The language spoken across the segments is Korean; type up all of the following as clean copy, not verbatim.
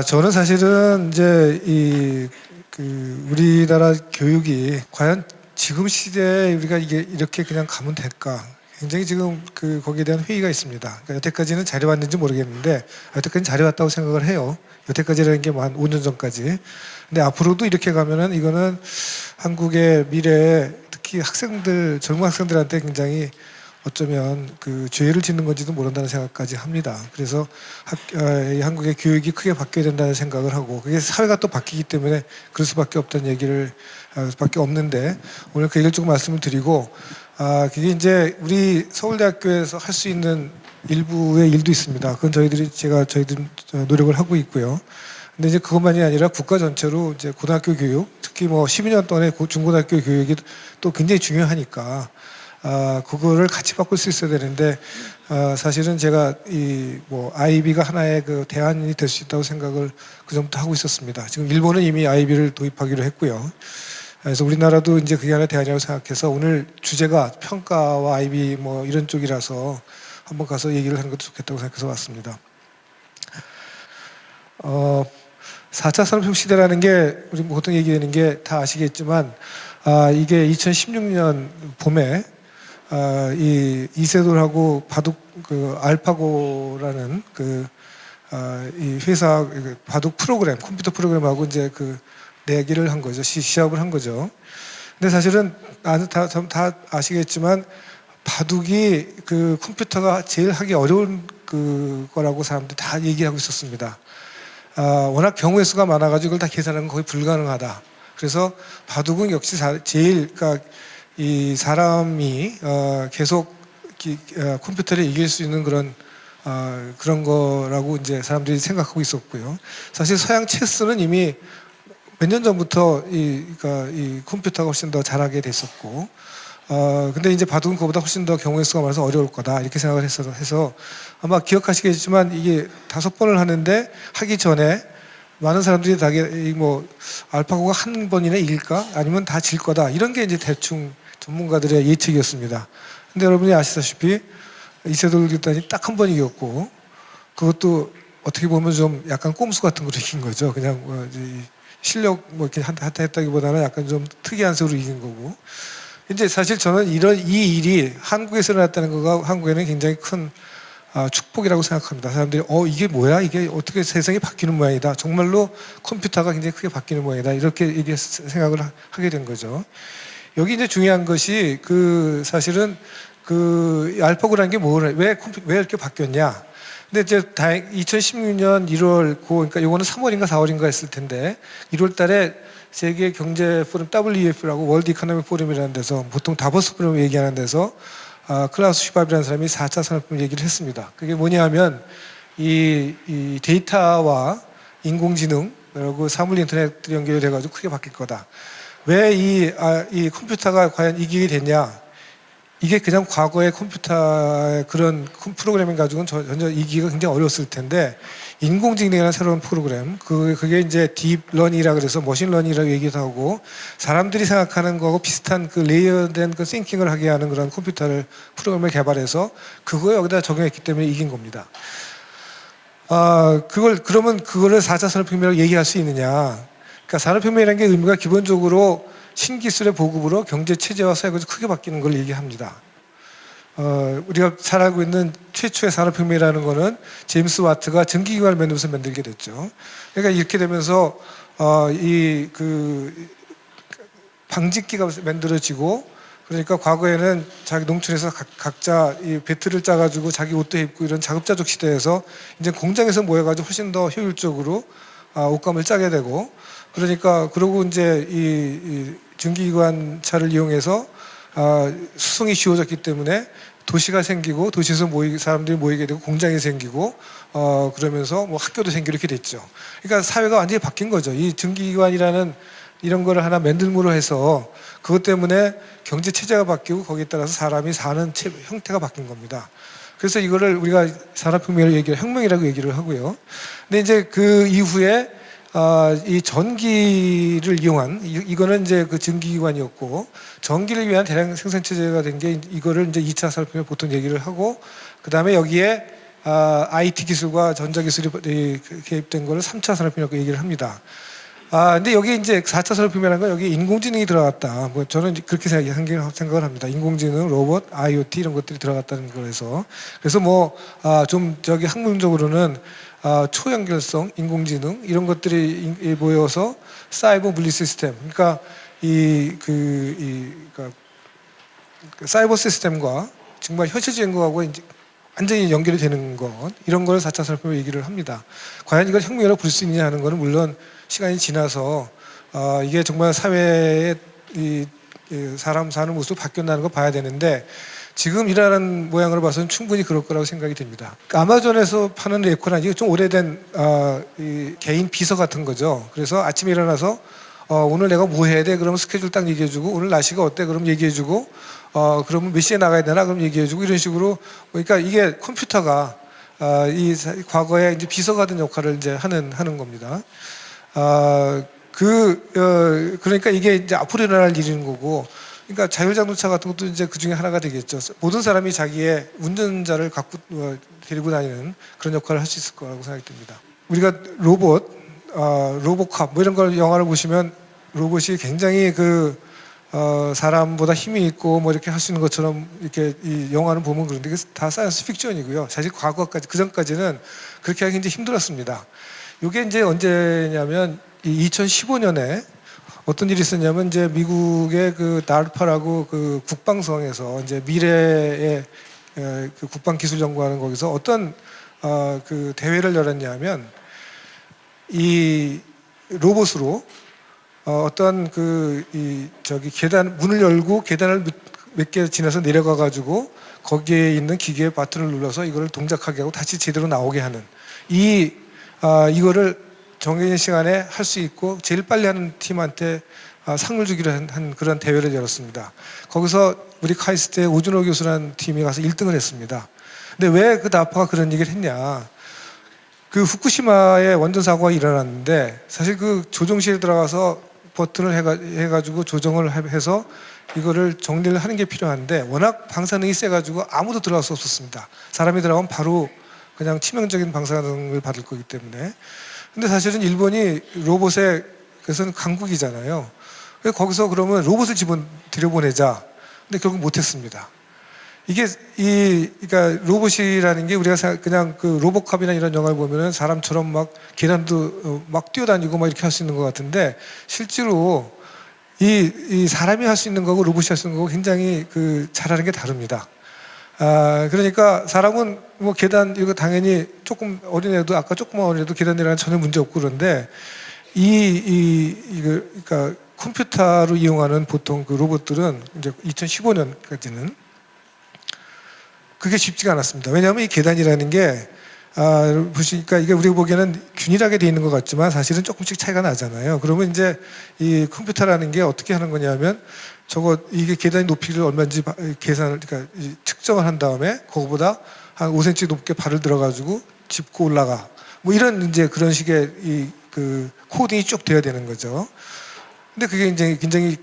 저는 사실은 이제 우리나라 교육이 과연 지금 시대에 우리가 이게 이렇게 그냥 가면 될까? 굉장히 지금 거기에 대한 회의가 있습니다. 그러니까 여태까지는 잘해왔는지 모르겠는데 여태까지는 잘해왔다고 생각을 해요. 여태까지라는 게 뭐 한 5년 전까지. 근데 앞으로도 이렇게 가면은 이거는 한국의 미래에 특히 학생들, 젊은 학생들한테 굉장히 어쩌면 죄를 짓는 건지도 모른다는 생각까지 합니다. 그래서 한국의 교육이 크게 바뀌어야 된다는 생각을 하고 그게 사회가 또 바뀌기 때문에 그럴 수밖에 없다는 얘기를 밖에 없는데 오늘 그 얘기를 조금 말씀을 드리고 그게 이제 우리 서울대학교에서 할 수 있는 일부의 일도 있습니다. 그건 저희들 노력을 하고 있고요. 근데 이제 그것만이 아니라 국가 전체로 이제 고등학교 교육, 특히 뭐 12년 동안의 중고등학교 교육이 또 굉장히 중요하니까 그거를 같이 바꿀 수 있어야 되는데 사실은 제가 아이비가 하나의 대안이 될 수 있다고 생각을 그전부터 하고 있었습니다. 지금 일본은 이미 아이비를 도입하기로 했고요. 그래서 우리나라도 이제 그게 하나의 대안이라고 생각해서 오늘 주제가 평가와 아이비 뭐 이런 쪽이라서 한번 가서 얘기를 하는 것도 좋겠다고 생각해서 왔습니다. 4차 산업혁명 시대라는 게 우리 보통 얘기하는 게 다 아시겠지만 이게 2016년 봄에 이세돌하고 바둑 알파고라는 이 회사 바둑 프로그램 컴퓨터 프로그램하고 이제 내기를 한 거죠. 시합을 한 거죠. 근데 사실은 다 아시겠지만 바둑이 컴퓨터가 제일 하기 어려운 거라고 사람들이 다 얘기하고 있었습니다. 워낙 경우의 수가 많아가지고 이걸 다 계산하는 건 거의 불가능하다. 그래서 바둑은 역시 그러니까 이 사람이 계속 컴퓨터를 이길 수 있는 그런 거라고 이제 사람들이 생각하고 있었고요. 사실 서양 체스는 이미 몇 년 전부터 이 컴퓨터가 훨씬 더 잘하게 됐었고, 근데 이제 바둑은 그보다 훨씬 더 경우의 수가 많아서 어려울 거다 이렇게 생각을 해서 아마 기억하시겠지만 이게 5번을 하는데 하기 전에 많은 사람들이 알파고가 한 번이나 이길까 아니면 다 질 거다 이런 게 이제 대충 전문가들의 예측이었습니다. 근데 여러분이 아시다시피 이세돌 교단이 딱 한 번 이겼고 그것도 어떻게 보면 좀 약간 꼼수 같은 거로 이긴 거죠. 그냥 실력 이렇게 했다기보다는 약간 좀 특이한 식으로 이긴 거고. 이제 사실 저는 이 일이 한국에서 일어났다는 거가 한국에는 굉장히 큰 축복이라고 생각합니다. 사람들이 이게 뭐야? 이게 어떻게 세상이 바뀌는 모양이다. 정말로 컴퓨터가 굉장히 크게 바뀌는 모양이다. 이렇게 생각을 하게 된 거죠. 여기 이제 중요한 것이 사실은 알파고라는 게 왜 이렇게 바뀌었냐? 근데 이제 2016년 1월 그러니까 이거는 3월인가 4월인가 했을 텐데 1월 달에 세계 경제 포럼 WEF라고 월드 이코노믹 포럼이라는 데서 보통 다보스 포럼 얘기하는 데서 클라우스 슈밥이라는 사람이 4차 산업혁명 얘기를 했습니다. 그게 뭐냐 하면 이 데이터와 인공지능 그리고 사물 인터넷 연결이 돼가지고 크게 바뀔 거다. 왜 이 컴퓨터가 과연 이기게 됐냐? 이게 그냥 과거의 컴퓨터의 그런 프로그래밍 가지고는 전혀 이기기가 굉장히 어려웠을 텐데 인공지능이라는 새로운 프로그램 그게 이제 딥러닝이라 그래서 머신러닝이라고 얘기도 하고 사람들이 생각하는 거하고 비슷한 레이어된 싱킹을 하게 하는 그런 컴퓨터를 프로그램을 개발해서 그거 여기다 적용했기 때문에 이긴 겁니다. 그러면 그거를 4차 산업혁명이라고 얘기할 수 있느냐? 그러니까 산업혁명이라는 게 의미가 기본적으로 신기술의 보급으로 경제 체제와 사회가 크게 바뀌는 걸 얘기합니다. 우리가 잘 알고 있는 최초의 산업혁명이라는 거는 제임스 와트가 전기기관을 만들게 됐죠. 그러니까 이렇게 되면서 방직기가 만들어지고 그러니까 과거에는 자기 농촌에서 각자 이 배틀을 짜가지고 자기 옷도 입고 이런 자급자족 시대에서 이제 공장에서 모여가지고 훨씬 더 효율적으로 옷감을 짜게 되고 그러니까 그러고 이제 이 전기기관차를 이용해서 수송이 쉬워졌기 때문에 도시가 생기고 도시에서 사람들이 모이게 되고 공장이 생기고 그러면서 뭐 학교도 생기고 이렇게 됐죠. 그러니까 사회가 완전히 바뀐 거죠. 이 전기기관이라는 이런 거를 하나 만들므로 해서 그것 때문에 경제 체제가 바뀌고 거기에 따라서 사람이 사는 형태가 바뀐 겁니다. 그래서 이거를 우리가 산업혁명을 혁명이라고 얘기를 하고요. 근데 이제 그 이후에 이 전기를 이용한 이거는 이제 전기기관이었고 전기를 위한 대량 생산 체제가 된 게 이거를 이제 2차 산업혁명 보통 얘기를 하고 그 다음에 여기에 IT 기술과 전자 기술이 개입된 거를 3차 산업혁명이라고 얘기를 합니다. 근데 여기 이제 4차 산업혁명이라는 건 여기 인공지능이 들어갔다. 뭐 저는 그렇게 생각을 합니다. 인공지능, 로봇, IoT 이런 것들이 들어갔다는 거에서. 그래서 뭐, 좀 저기 학문적으로는 초연결성, 인공지능 이런 것들이 모여서 사이버 물리 시스템. 그러니까 그러니까 사이버 시스템과 정말 현실적인 거하고 이제 완전히 연결이 되는 것, 이런 걸 4차 산업혁명 얘기를 합니다. 과연 이걸 혁명이라고 부를 수 있느냐 하는 거는 물론 시간이 지나서 이게 정말 사회의 사람 사는 모습이 바뀌었다는 걸 봐야 되는데, 지금 일하는 모양으로 봐서는 충분히 그럴 거라고 생각이 됩니다. 아마존에서 파는 레코나 이게 좀 오래된 개인 비서 같은 거죠. 그래서 아침에 일어나서 오늘 내가 뭐 해야 돼? 그러면 스케줄 딱 얘기해주고, 오늘 날씨가 어때? 그럼 얘기해주고, 그러면 몇 시에 나가야 되나? 그럼 얘기해주고, 이런 식으로. 그러니까 이게 컴퓨터가 이 과거에 이제 비서가 된 역할을 이제 하는 겁니다. 그러니까 이게 이제 앞으로 일어날 일인 거고, 그러니까 자율자동차 같은 것도 이제 그 중에 하나가 되겠죠. 모든 사람이 자기의 운전자를 갖고 데리고 다니는 그런 역할을 할 수 있을 거라고 생각이 듭니다. 우리가 로보캅 뭐 이런 걸 영화를 보시면 로봇이 굉장히 사람보다 힘이 있고 뭐 이렇게 할 수 있는 것처럼 이렇게 이 영화를 보면 그런데 이게 다 사이언스 픽션이고요. 사실 과거까지 그 전까지는 그렇게 하기 굉장히 힘들었습니다. 이게 이제 언제냐면 2015년에 어떤 일이 있었냐면 이제 미국의 나르파라고 국방성에서 이제 미래의 국방 기술 연구하는 거기서 어떤 대회를 열었냐면 이 로봇으로 어떤 계단 문을 열고 계단을 몇 개 지나서 내려가 가지고 거기에 있는 기계의 버튼을 눌러서 이거를 동작하게 하고 다시 제대로 나오게 하는 이거를 정해진 시간에 할 수 있고 제일 빨리 하는 팀한테 상을 주기로 한 그런 대회를 열었습니다. 거기서 우리 카이스트의 오준호 교수라는 팀이 가서 1등을 했습니다. 근데 왜 나파가 그런 얘기를 했냐? 후쿠시마에 원전 사고가 일어났는데 사실 조종실에 들어가서 버튼을 해가지고 조정을 해서 이거를 정리를 하는 게 필요한데 워낙 방사능이 세가지고 아무도 들어갈 수 없었습니다. 사람이 들어가면 바로 그냥 치명적인 방사능을 받을 거기 때문에. 근데 사실은 일본이 로봇의 그것은 강국이잖아요. 그래서 거기서 그러면 로봇을 들여보내자. 근데 결국 못했습니다. 이게 그러니까 로봇이라는 게 우리가 그냥 로보캅이나 이런 영화를 보면은 사람처럼 막 계단도 막 뛰어다니고 막 이렇게 할 수 있는 것 같은데 실제로 이 사람이 할 수 있는 거고 로봇이 할 수 있는 거고 굉장히 잘하는 게 다릅니다. 그러니까 사람은 뭐 계단 이거 당연히 조금 어린애도 아까 조그만 어린애도 계단 내려가는 전혀 문제 없고 그런데 그러니까 컴퓨터로 이용하는 보통 로봇들은 이제 2015년까지는 그게 쉽지가 않았습니다. 왜냐하면 이 계단이라는 게 보시니까 이게 우리가 보기에는 균일하게 돼 있는 것 같지만 사실은 조금씩 차이가 나잖아요. 그러면 이제 이 컴퓨터라는 게 어떻게 하는 거냐면 이게 계단의 높이를 얼마인지 그러니까 측정을 한 다음에 그거보다 한 5cm 높게 발을 들어가지고 짚고 올라가. 뭐 이런 이제 그런 식의 코딩이 쭉 돼야 되는 거죠. 근데 그게 이제 굉장히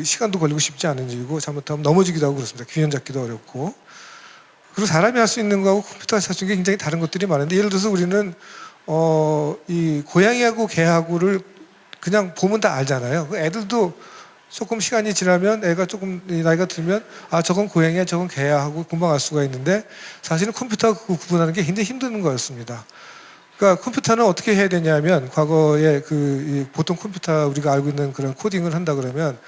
시간도 걸리고 쉽지 않은 일이고 잘못하면 넘어지기도 하고 그렇습니다. 균형 잡기도 어렵고. 그리고 사람이 할 수 있는 거하고 컴퓨터가 할 수 있는 게 굉장히 다른 것들이 많은데 예를 들어서 우리는 이 고양이하고 개하고를 그냥 보면 다 알잖아요. 애들도 조금 시간이 지나면 애가 조금 나이가 들면 저건 고양이야 저건 개야 하고 금방 알 수가 있는데 사실은 컴퓨터가 구분하는 게 굉장히 힘든 거였습니다. 그러니까 컴퓨터는 어떻게 해야 되냐면 과거에 보통 컴퓨터 우리가 알고 있는 그런 코딩을 한다 그러면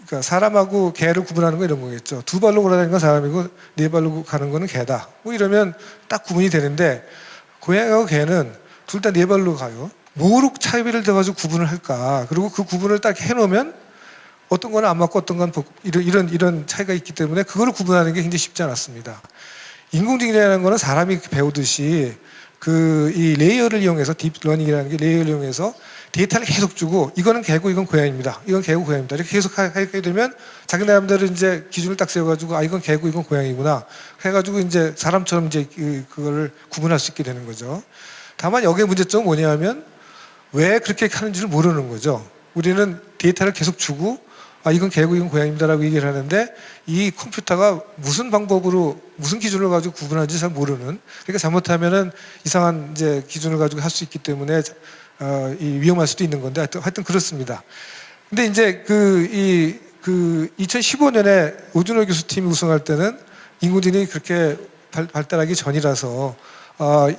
그러니까 사람하고 개를 구분하는 거 이런 거겠죠. 두 발로 걸어다니는 건 사람이고 네 발로 가는 거는 개다. 뭐 이러면 딱 구분이 되는데 고양이하고 개는 둘 다 네 발로 가요. 뭐로 차이를 돼가지고 구분을 할까? 그리고 그 구분을 딱 해놓으면 어떤 거는 안 맞고 어떤 건 이런 차이가 있기 때문에 그거를 구분하는 게 굉장히 쉽지 않았습니다. 인공지능이라는 거는 사람이 배우듯이 이 레이어를 이용해서 딥러닝이라는 게 레이어를 이용해서 데이터를 계속 주고 이거는 개고 이건 고양이입니다. 이건 개고 고양이입니다. 이렇게 계속 하게 되면 자기 나름대로 이제 기준을 딱 세워가지고 이건 개고 이건 고양이구나 해가지고 이제 사람처럼 이제 그거를 구분할 수 있게 되는 거죠. 다만 여기에 문제점은 뭐냐면 왜 그렇게 하는지를 모르는 거죠. 우리는 데이터를 계속 주고 이건 개고 이건 고양이입니다라고 얘기를 하는데 이 컴퓨터가 무슨 방법으로 무슨 기준을 가지고 구분하는지 잘 모르는, 그러니까 잘못하면은 이상한 이제 기준을 가지고 할 수 있기 때문에 위험할 수도 있는 건데 하여튼 그렇습니다. 근데 이제 그 2015년에 오준호 교수 팀이 우승할 때는 인공지능이 그렇게 발달하기 전이라서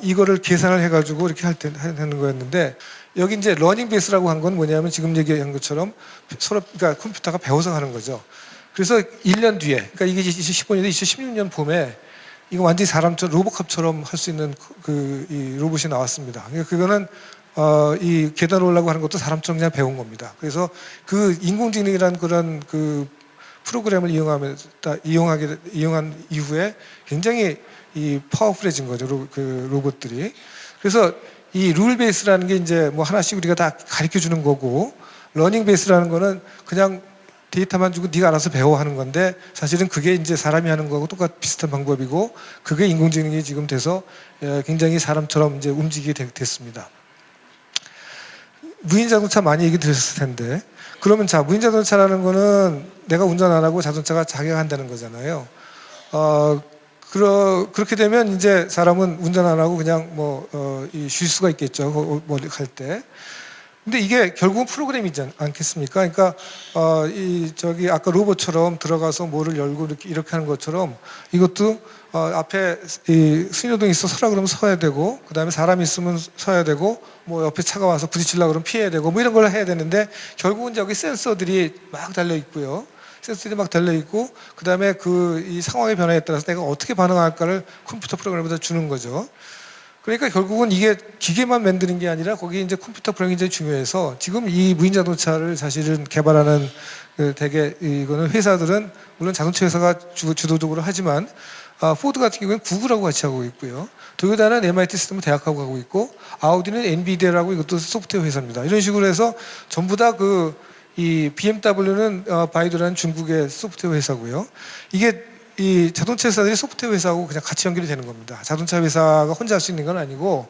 이거를 계산을 해가지고 이렇게 하는 거였는데, 여기 이제 러닝 베이스라고 한 건 뭐냐면 지금 얘기한 것처럼 서로, 그러니까 컴퓨터가 배워서 하는 거죠. 그래서 1년 뒤에, 그러니까 이게 2015년에 2016년 봄에 이거 완전히 사람처럼 로봇캅처럼 할 수 있는 이 로봇이 나왔습니다. 그러니까 그거는 이 계단 올라가고 하는 것도 사람처럼 그냥 배운 겁니다. 그래서 그 인공지능이라는 그런 그 프로그램을 이용한 이후에 굉장히 이 파워풀해진 거죠, 그 로봇들이. 그래서 이 룰 베이스라는 게 이제 뭐 하나씩 우리가 다 가르쳐 주는 거고, 러닝 베이스라는 거는 그냥 데이터만 주고 네가 알아서 배워 하는 건데, 사실은 그게 이제 사람이 하는 거하고 비슷한 방법이고, 그게 인공지능이 지금 돼서 굉장히 사람처럼 이제 움직이게 됐습니다. 무인자동차 많이 얘기 들으셨을 텐데, 그러면 자, 무인자동차라는 거는 내가 운전 안 하고 자동차가 자기가 한다는 거잖아요. 그렇게 되면 이제 사람은 운전 안 하고 그냥 쉴 수가 있겠죠, 할 때. 근데 이게 결국은 프로그램이지 않겠습니까? 그러니까 아까 로봇처럼 들어가서 뭐를 열고 이렇게 하는 것처럼 이것도 앞에 신호등이 있어 서라 그러면 서야 되고, 그 다음에 사람이 있으면 서야 되고, 뭐 옆에 차가 와서 부딪히려고 그러면 피해야 되고, 뭐 이런 걸 해야 되는데, 결국은 여기 센서들이 막 달려 있고요. 센서들이 막 달려 있고, 그 다음에 이 상황의 변화에 따라서 내가 어떻게 반응할까를 컴퓨터 프로그램에다 주는 거죠. 그러니까 결국은 이게 기계만 만드는 게 아니라 거기 이제 컴퓨터 프로그램이 굉장히 중요해서, 지금 이 무인자동차를 사실은 개발하는 대개 이거는 회사들은 물론 자동차 회사가 주도적으로 하지만, 포드 같은 경우에는 구글하고 같이 하고 있고요. 도요타는 MIT 시스템 대학하고 하고 있고, 아우디는 엔비디아라고 이것도 소프트웨어 회사입니다. 이런 식으로 해서 전부 다 이 BMW는 바이두라는 중국의 소프트웨어 회사고요. 이게 이 자동차 회사들이 소프트웨어 회사하고 그냥 같이 연결이 되는 겁니다. 자동차 회사가 혼자 할 수 있는 건 아니고,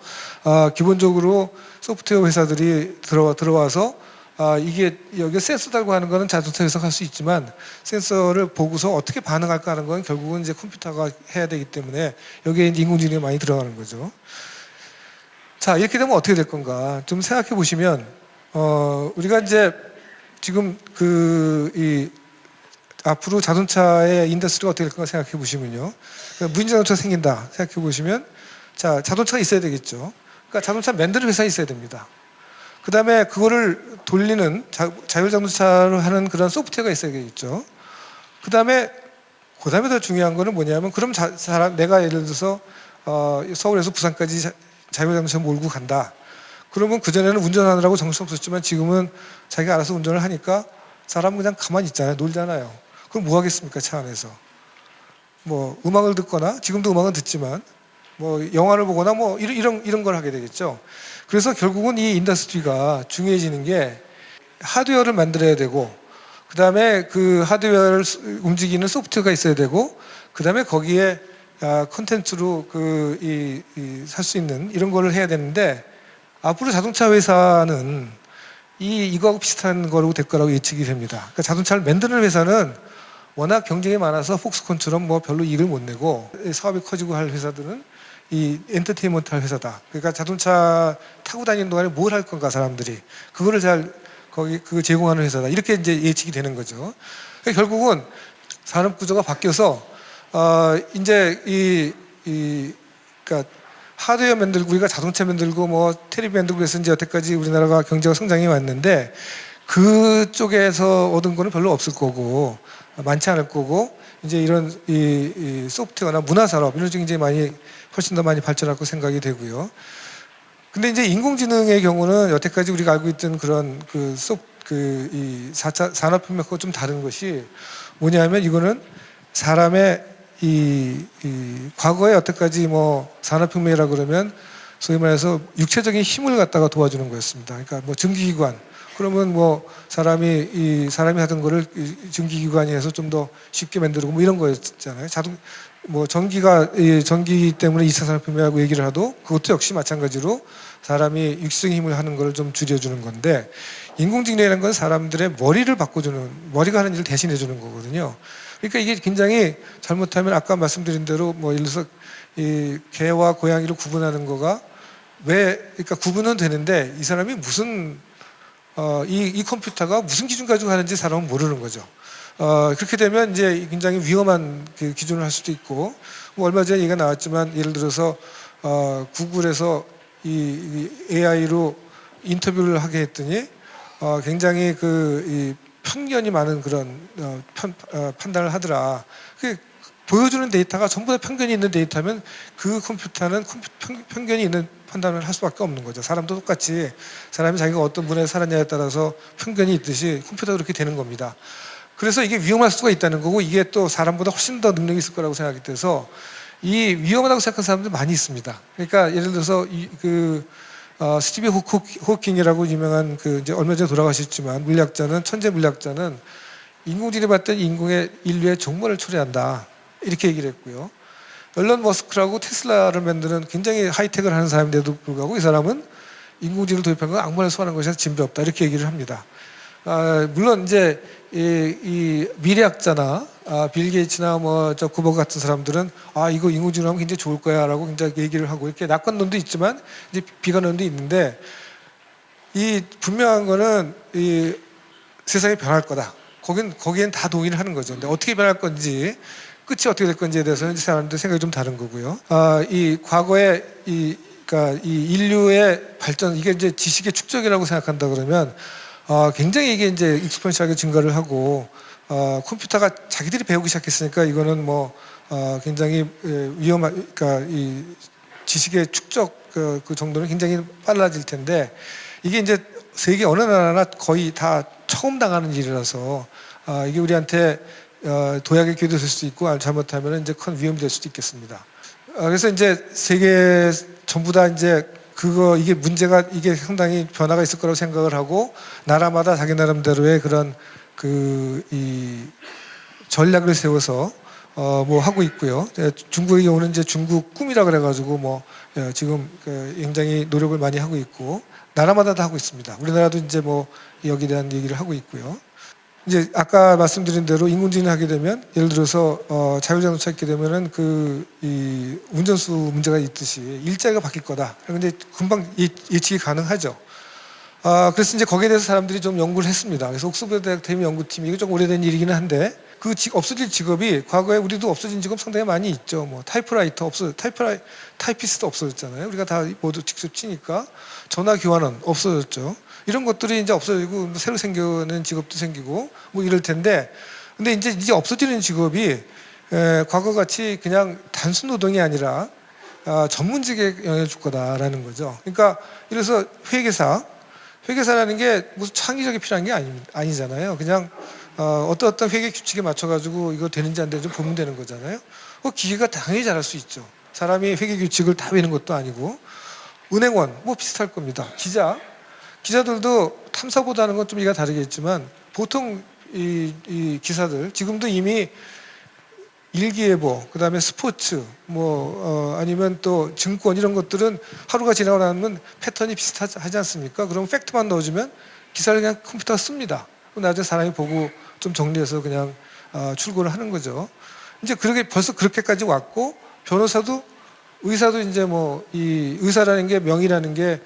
기본적으로 소프트웨어 회사들이 들어와서 이게 여기 센서 달고 하는 거는 자동차 회사가 할 수 있지만, 센서를 보고서 어떻게 반응할까 하는 건 결국은 이제 컴퓨터가 해야 되기 때문에 여기에 인공지능이 많이 들어가는 거죠. 자, 이렇게 되면 어떻게 될 건가 좀 생각해 보시면, 우리가 이제 지금 앞으로 자동차의 인더스트리가 어떻게 될 건가 생각해 보시면요. 무인자동차 생긴다 생각해 보시면, 자, 자동차가 있어야 되겠죠. 그러니까 자동차 만드는 회사 있어야 됩니다. 그 다음에 그거를 돌리는 자율자동차를 하는 그런 소프트웨어가 있어야겠죠. 그 다음에 더 중요한 거는 뭐냐면, 그럼 내가 예를 들어서 서울에서 부산까지 자율자동차 몰고 간다. 그러면 그전에는 운전하느라고 정신 없었지만 지금은 자기가 알아서 운전을 하니까 사람은 그냥 가만히 있잖아요. 놀잖아요. 그럼 뭐 하겠습니까? 차 안에서. 뭐 음악을 듣거나, 지금도 음악은 듣지만 뭐 영화를 보거나 뭐 이런 걸 하게 되겠죠. 그래서 결국은 이 인더스트리가 중요해지는 게, 하드웨어를 만들어야 되고, 그 다음에 그 하드웨어를 움직이는 소프트웨어가 있어야 되고, 그 다음에 거기에 콘텐츠로 살 수 있는 이런 거를 해야 되는데, 앞으로 자동차 회사는 이거하고 비슷한 거라고 될 거라고 예측이 됩니다. 그러니까 자동차를 만드는 회사는 워낙 경쟁이 많아서 폭스콘처럼 뭐 별로 이익을 못 내고, 사업이 커지고 할 회사들은 이 엔터테인먼트 할 회사다. 그러니까 자동차 타고 다니는 동안에 뭘 할 건가, 사람들이. 그거를 그거 제공하는 회사다. 이렇게 이제 예측이 되는 거죠. 그러니까 결국은 산업 구조가 바뀌어서, 이제 그러니까 하드웨어 만들고, 우리가 자동차 만들고 뭐 텔레비 만들고 그래서 이제 여태까지 우리나라가 경제가 성장해 왔는데, 그쪽에서 얻은 거는 별로 없을 거고, 많지 않을 거고, 이제 이런 이 소프트웨어나 문화산업 이런 쪽이 이제 훨씬 더 많이 발전할 거 생각이 되고요. 근데 이제 인공지능의 경우는 여태까지 우리가 알고 있던 그런 이 4차 산업혁명하고 좀 다른 것이 뭐냐면, 이거는 사람의 과거에 여태까지 뭐 산업혁명이라 그러면 소위 말해서 육체적인 힘을 갖다가 도와주는 거였습니다. 그러니까 뭐 전기기관, 그러면 뭐 사람이 하던 거를 전기기관이 해서 좀 더 쉽게 만들고 뭐 이런 거였잖아요. 전기 때문에 2차 산업혁명이라고 얘기를 하도, 그것도 역시 마찬가지로 사람이 육성의 힘을 하는 걸 좀 줄여주는 건데, 인공지능이라는 건 사람들의 머리가 하는 일을 대신해 주는 거거든요. 그러니까 이게 굉장히 잘못하면 아까 말씀드린 대로 뭐 예를 들어서 이 개와 고양이를 구분하는 거가 그러니까 구분은 되는데 이 사람이 무슨 이 컴퓨터가 무슨 기준 가지고 하는지 사람은 모르는 거죠. 그렇게 되면 이제 굉장히 위험한 그 기준을 할 수도 있고, 뭐 얼마 전에 얘기가 나왔지만 예를 들어서 구글에서 이 AI로 인터뷰를 하게 했더니 굉장히 이 편견이 많은 그런 판단을 하더라. 보여주는 데이터가 전부 다 편견이 있는 데이터면 그 컴퓨터는 편견이 있는 판단을 할 수밖에 없는 거죠. 사람도 똑같이 사람이 자기가 어떤 문화에 살았냐에 따라서 편견이 있듯이 컴퓨터도 그렇게 되는 겁니다. 그래서 이게 위험할 수가 있다는 거고, 이게 또 사람보다 훨씬 더 능력이 있을 거라고 생각이 돼서 이 위험하다고 생각하는 사람들 많이 있습니다. 그러니까 예를 들어서 스티븐 호킹이라고 유명한 이제 얼마 전에 돌아가셨지만 천재 물리학자는 인공지능이 봤더니 인류의 종말을 초래한다, 이렇게 얘기를 했고요. 앨런 머스크라고 테슬라를 만드는 굉장히 하이텍을 하는 사람인데도 불구하고 이 사람은 인공지능을 도입한 건 악몽을 소환한 것이라서 진배 없다, 이렇게 얘기를 합니다. 물론 이제 이 미래학자나 빌 게이츠나 저 구버그 같은 사람들은 이거 인공지능 하면 굉장히 좋을 거야라고 굉장히 얘기를 하고, 이렇게 낙관론도 있지만 이제 비관론도 있는데, 이 분명한 거는 이 세상이 변할 거다. 거기엔 다 동의를 하는 거죠. 근데 어떻게 변할 건지, 끝이 어떻게 될 건지에 대해서는 사람들 생각이 좀 다른 거고요. 이 과거에 그러니까 이 인류의 발전, 이게 이제 지식의 축적이라고 생각한다 그러면 굉장히 이게 이제 익스포넨셜하게 증가를 하고, 컴퓨터가 자기들이 배우기 시작했으니까 이거는 뭐 굉장히 그러니까 이 지식의 축적 그 정도는 굉장히 빨라질 텐데, 이게 이제 세계 어느 나라나 거의 다 처음 당하는 일이라서 이게 우리한테 도약의 기회도 될 수도 있고, 잘못하면 이제 큰 위험이 될 수도 있겠습니다. 그래서 이제 세계 전부 다 이제 이게 문제가, 이게 상당히 변화가 있을 거라고 생각을 하고, 나라마다 자기 나름대로의 그런 이 전략을 세워서 뭐 하고 있고요. 중국의 경우는 이제 중국 꿈이라 그래가지고 뭐 지금 굉장히 노력을 많이 하고 있고, 나라마다 다 하고 있습니다. 우리나라도 이제 뭐 여기에 대한 얘기를 하고 있고요. 이제 아까 말씀드린 대로 인공지능 하게 되면 예를 들어서 자율주행차 있게 되면은 이 운전수 문제가 있듯이 일자리가 바뀔 거다. 그런데 금방 예측이 가능하죠. 그래서 이제 거기에 대해서 사람들이 좀 연구를 했습니다. 그래서 옥스퍼드 대학 대미 연구팀이, 이게 좀 오래된 일이기는 한데, 없어질 직업이, 과거에 우리도 없어진 직업 상당히 많이 있죠. 뭐 타이프라이터 타이피스트 없어졌잖아요. 우리가 다 모두 직접 치니까. 전화 교환은 없어졌죠. 이런 것들이 이제 없어지고 새로 생겨는 직업도 생기고 뭐 이럴 텐데, 근데 이제 없어지는 직업이 과거 같이 그냥 단순 노동이 아니라 전문직에 영향을 줄 거다라는 거죠. 그러니까 이래서 회계사라는 게 무슨 창의적이 필요한 게 아니잖아요. 그냥 어떤 회계 규칙에 맞춰가지고 이거 되는지 안 되는지 보면 되는 거잖아요. 기계가 당연히 잘할 수 있죠. 사람이 회계 규칙을 다 외는 것도 아니고. 은행원 뭐 비슷할 겁니다. 기자들도 탐사보다는 건 좀 이가 다르겠지만, 보통 이 기사들 지금도 이미 일기예보, 그다음에 스포츠, 아니면 또 증권, 이런 것들은 하루가 지나고 나면 패턴이 비슷하지 않습니까? 그럼 팩트만 넣어주면 기사를 그냥 컴퓨터가 씁니다. 나중에 사람이 보고 좀 정리해서 그냥 출고를 하는 거죠. 이제 벌써 그렇게까지 왔고, 의사도 이제 이 의사라는 게, 명의라는 게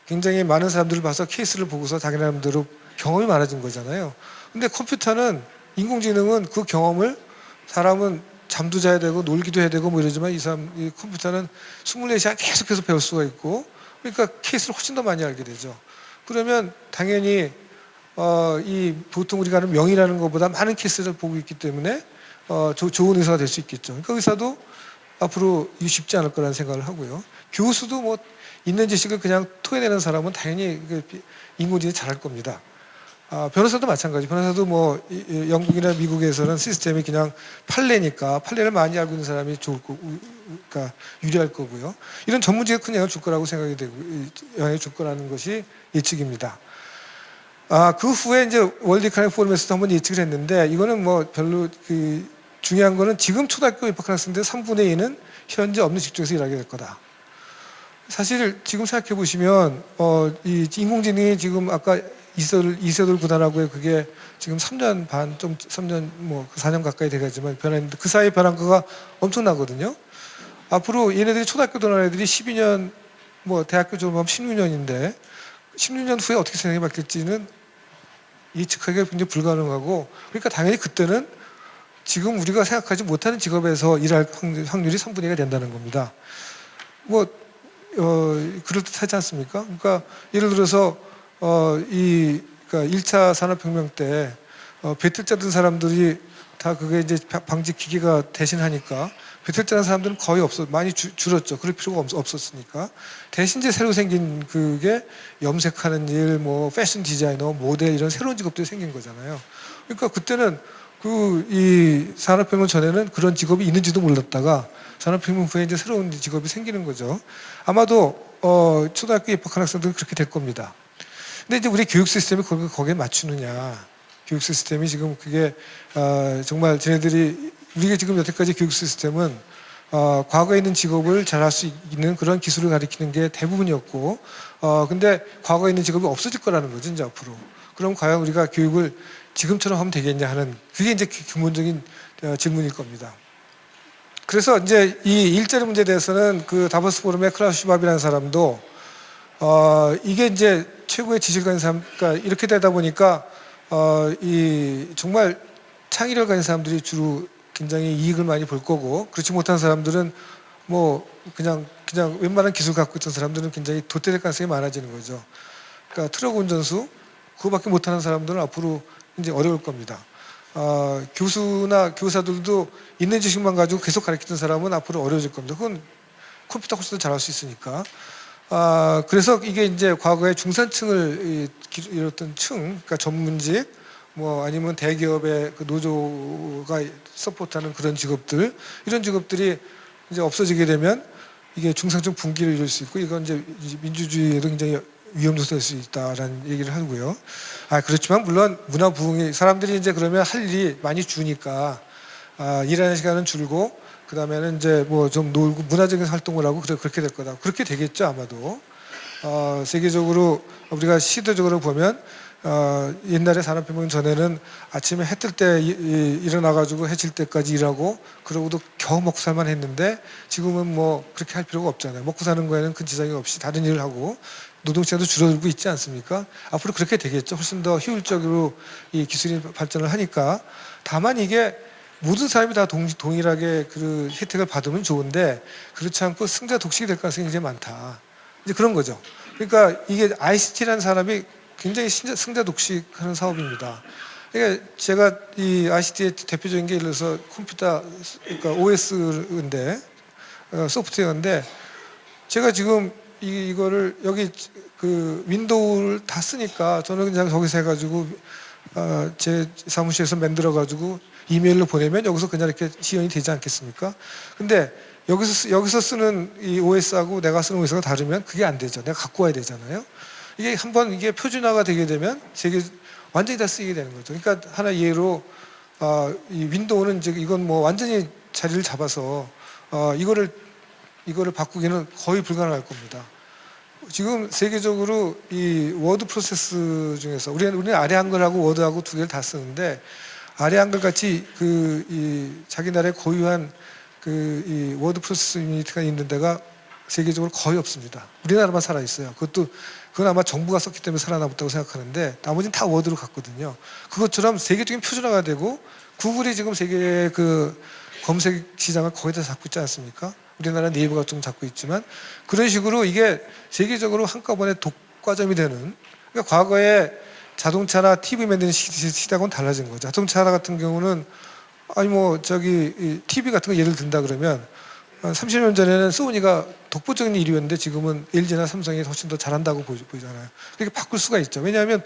굉장히 많은 사람들을 봐서 케이스를 보고서 자기 나름대로 경험이 많아진 거잖아요. 근데 인공지능은 그 경험을, 사람은 잠도 자야 되고 놀기도 해야 되고 뭐 이러지만 이 컴퓨터는 24시간 계속해서 배울 수가 있고, 그러니까 케이스를 훨씬 더 많이 알게 되죠. 그러면 당연히 보통 우리가 하는 명의라는 것보다 많은 케이스를 보고 있기 때문에 좋은 의사가 될 수 있겠죠. 그러니까 의사도 앞으로 쉽지 않을 거라는 생각을 하고요. 교수도 있는 지식을 그냥 토해내는 사람은 당연히 인공지능이 잘할 겁니다. 변호사도 마찬가지. 변호사도 영국이나 미국에서는 시스템이 그냥 판례니까 판례를 많이 알고 있는 사람이 그러니까 유리할 거고요. 이런 전문직에 큰 영향을 줄 거라고 생각이 되고, 영향을 줄 거라는 것이 예측입니다. 그 후에 이제 월드 이코노믹 포럼에서도 한번 예측을 했는데, 이거는 별로 중요한 거는, 지금 초등학교 입학한 학생들 3분의 2는 현재 없는 직종에서 일하게 될 거다. 사실 지금 생각해 보시면 이 인공지능이 지금 아까 이세돌 구단하고의 그게 지금 3년 반, 좀 3년, 뭐 4년 가까이 돼가지만 변했는데 그 사이에 변한 거가 엄청나거든요. 앞으로 얘네들이 초등학교 들어간 애들이 12년, 뭐 대학교 졸업하면 16년인데 16년 후에 어떻게 생각이 바뀔지는 예측하기가 굉장히 불가능하고, 그러니까 당연히 그때는 지금 우리가 생각하지 못하는 직업에서 일할 확률이 3분의 1가 된다는 겁니다. 뭐 그럴듯하지 않습니까? 그러니까 예를 들어서 그러니까 1차 산업혁명 때 배틀 짜던 사람들이 다 그게 이제 방지 기계가 대신하니까 배틀 짜는 사람들은 거의 많이 줄었죠. 그럴 필요가 없었으니까. 대신 이제 새로 생긴 그게 염색하는 일, 뭐 패션 디자이너, 모델 이런 새로운 직업들이 생긴 거잖아요. 그러니까 그때는 이 산업혁명 전에는 그런 직업이 있는지도 몰랐다가 산업혁명 후에 이제 새로운 직업이 생기는 거죠. 아마도 초등학교 입학한 학생들은 그렇게 될 겁니다. 근데 이제 우리 교육 시스템이 거기에 맞추느냐. 교육 시스템이 지금 그게 정말 우리가 지금 여태까지 교육 시스템은 과거에 있는 직업을 잘할 수 있는 그런 기술을 가리키는 게 대부분이었고, 근데 과거에 있는 직업이 없어질 거라는 거죠, 이제 앞으로. 그럼 과연 우리가 교육을 지금처럼 하면 되겠냐 하는, 그게 이제 근본적인 질문일 겁니다. 그래서 이제 이 일자리 문제에 대해서는 그 다보스 포럼의 클라우스 슈밥이라는 사람도 이게 이제 최고의 지식을 가진 사람, 그러니까 이렇게 되다 보니까 정말 창의력을 가진 사람들이 주로 굉장히 이익을 많이 볼 거고, 그렇지 못한 사람들은 뭐 그냥 웬만한 기술 갖고 있던 사람들은 굉장히 도태될 가능성이 많아지는 거죠. 그러니까 트럭 운전수 그거밖에 못하는 사람들은 앞으로 이제 어려울 겁니다. 교수나 교사들도 있는 지식만 가지고 계속 가르치던 사람은 앞으로 어려워질 겁니다. 그건 컴퓨터 훨씬 더 잘할 수 있으니까. 그래서 이게 이제 과거에 중산층을 이뤘던 그러니까 전문직, 뭐 아니면 대기업의 그 노조가 서포트하는 그런 직업들, 이런 직업들이 이제 없어지게 되면 이게 중산층 붕괴를 이룰 수 있고, 이건 이제 민주주의에도 굉장히 위험도 될 수 있다라는 얘기를 하고요. 그렇지만 물론 문화 부흥이, 사람들이 이제 그러면 할 일이 많이 주니까 일하는 시간은 줄고, 그 다음에는 이제 뭐 좀 놀고 문화적인 활동을 하고 그렇게 될 거다. 그렇게 되겠죠, 아마도. 세계적으로 우리가 시대적으로 보면 옛날에 산업혁명 전에는 아침에 해 뜰 때 일어나가지고 해질 때까지 일하고 그러고도 겨우 먹고 살만 했는데, 지금은 뭐 그렇게 할 필요가 없잖아요. 먹고 사는 거에는 큰 지장이 없이 다른 일을 하고 노동시간도 줄어들고 있지 않습니까? 앞으로 그렇게 되겠죠. 훨씬 더 효율적으로 이 기술이 발전을 하니까. 다만 이게 모든 사람이 다 동일하게 그 혜택을 받으면 좋은데, 그렇지 않고 승자 독식이 될 가능성이 이제 많다. 이제 그런 거죠. 그러니까 이게 ICT라는 사람이 굉장히 승자 독식하는 사업입니다. 그러니까 제가 이 ICT의 대표적인 게, 예를 들어서 컴퓨터, 그러니까 OS인데, 소프트웨어인데, 제가 지금 이거를 여기 그 윈도우를 다 쓰니까 저는 그냥 저기서 해가지고 제 사무실에서 만들어가지고 이메일로 보내면 여기서 그냥 이렇게 지연이 되지 않겠습니까? 근데 여기서 쓰는 이 OS하고 내가 쓰는 OS가 다르면 그게 안 되죠. 내가 갖고 와야 되잖아요. 이게 한번 이게 표준화가 되게 되면 완전히 다 쓰이게 되는 거죠. 그러니까 하나 예로 이 윈도우는 이제 이건 뭐 완전히 자리를 잡아서 이거를 바꾸기는 거의 불가능할 겁니다. 지금 세계적으로 이 워드 프로세스 중에서 우리는 아래 한글하고 워드하고 두 개를 다 쓰는데, 아래 한글 같이 이 자기 나라에 고유한 이 워드 프로세스 유니트가 있는 데가 세계적으로 거의 없습니다. 우리나라만 살아 있어요. 그건 아마 정부가 썼기 때문에 살아남았다고 생각하는데, 나머지는 다 워드로 갔거든요. 그것처럼 세계적인 표준화가 되고, 구글이 지금 세계의 그 검색 시장을 거의 다 잡고 있지 않습니까? 우리나라 네이버가 좀 잡고 있지만, 그런 식으로 이게 세계적으로 한꺼번에 독과점이 되는, 그러니까 과거에 자동차나 TV 만드는 시대하고는 달라진 거죠. 자동차 같은 경우는 TV 같은 거 예를 든다 그러면 30년 전에는 소니가 독보적인 1위였는데 지금은 LG나 삼성이 훨씬 더 잘한다고 보이잖아요. 그렇게 바꿀 수가 있죠. 왜냐하면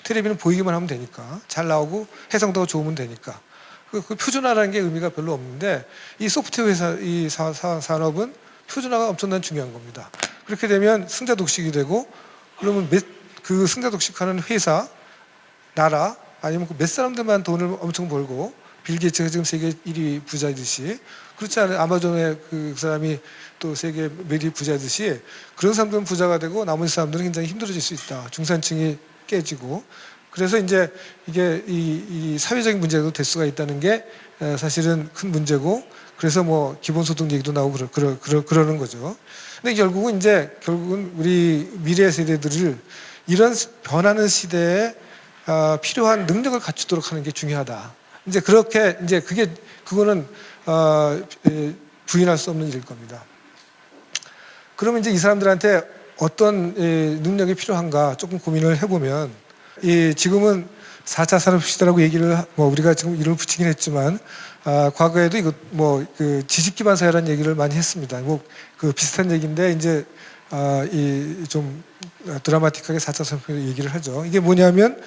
텔레비는 보이기만 하면 되니까, 잘 나오고 해상도가 좋으면 되니까. 그 표준화라는 게 의미가 별로 없는데, 이 소프트웨어 산업은 표준화가 엄청난 중요한 겁니다. 그렇게 되면 승자 독식이 되고, 그러면 그 승자 독식하는 회사, 나라, 아니면 그 몇 사람들만 돈을 엄청 벌고, 빌 게이츠가 지금 세계 1위 부자이듯이, 그렇지 않아요? 아마존의 그 사람이 또 세계 몇 위 부자이듯이, 그런 사람들은 부자가 되고 나머지 사람들은 굉장히 힘들어질 수 있다. 중산층이 깨지고 그래서 이제 이게 이 사회적인 문제도 될 수가 있다는 게 사실은 큰 문제고 그래서 뭐 기본소득 얘기도 나오고 그러는 거죠. 근데 결국은 우리 미래 세대들을 이런 변하는 시대에 필요한 능력을 갖추도록 하는 게 중요하다. 이제 그렇게 이제 그거는 부인할 수 없는 일일 겁니다. 그러면 이제 이 사람들한테 어떤 능력이 필요한가 조금 고민을 해보면 지금은 4차 산업시대라고 얘기를 우리가 지금 이름을 붙이긴 했지만 과거에도 이거 그 지식 기반 사회라는 얘기를 많이 했습니다. 그 비슷한 얘기인데 이제 좀 드라마틱하게 4차 산업시대 얘기를 하죠. 이게 뭐냐면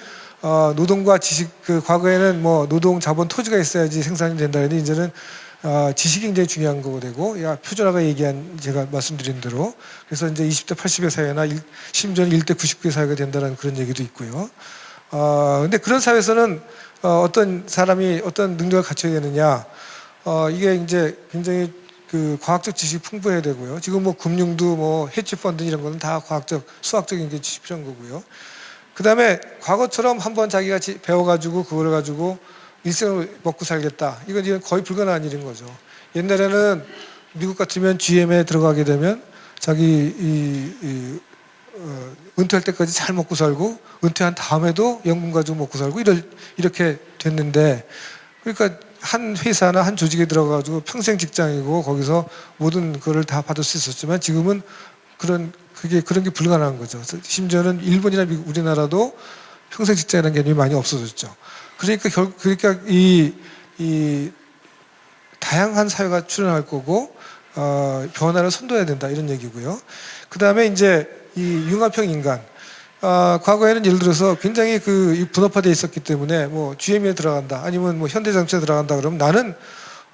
노동과 지식 과거에는 노동, 자본, 토지가 있어야지 생산이 된다는데 이제는 지식이 굉장히 중요한 거고 되고 표준화가 얘기한 제가 말씀드린 대로 그래서 이제 20대 80의 사회나 심지어는 1대 99의 사회가 된다는 그런 얘기도 있고요. 근데 그런 사회에서는 어떤 사람이 어떤 능력을 갖춰야 되느냐 이게 이제 굉장히 그 과학적 지식이 풍부해야 되고요. 지금 금융도 헤지펀드 이런 거는 다 과학적 수학적인 게 지식이 필요한 거고요. 그 다음에 과거처럼 한번 자기가 배워가지고 그걸 가지고 일생을 먹고 살겠다. 이건 거의 불가능한 일인 거죠. 옛날에는 미국 같으면 GM에 들어가게 되면 자기 은퇴할 때까지 잘 먹고 살고 은퇴한 다음에도 연금 가지고 먹고 살고 이렇게 됐는데 그러니까 한 회사나 한 조직에 들어가가지고 평생 직장이고 거기서 모든 거를 다 받을 수 있었지만 지금은 그런 게 불가능한 거죠. 심지어는 일본이나 미국, 우리나라도 평생 직장이라는 개념이 많이 없어졌죠. 그러니까 이 다양한 사회가 출현할 거고 변화를 선도해야 된다 이런 얘기고요. 그 다음에 이제 이 융합형 인간. 과거에는 예를 들어서 굉장히 분업화되어 있었기 때문에 GM에 들어간다 아니면 현대자동차에 들어간다 그러면 나는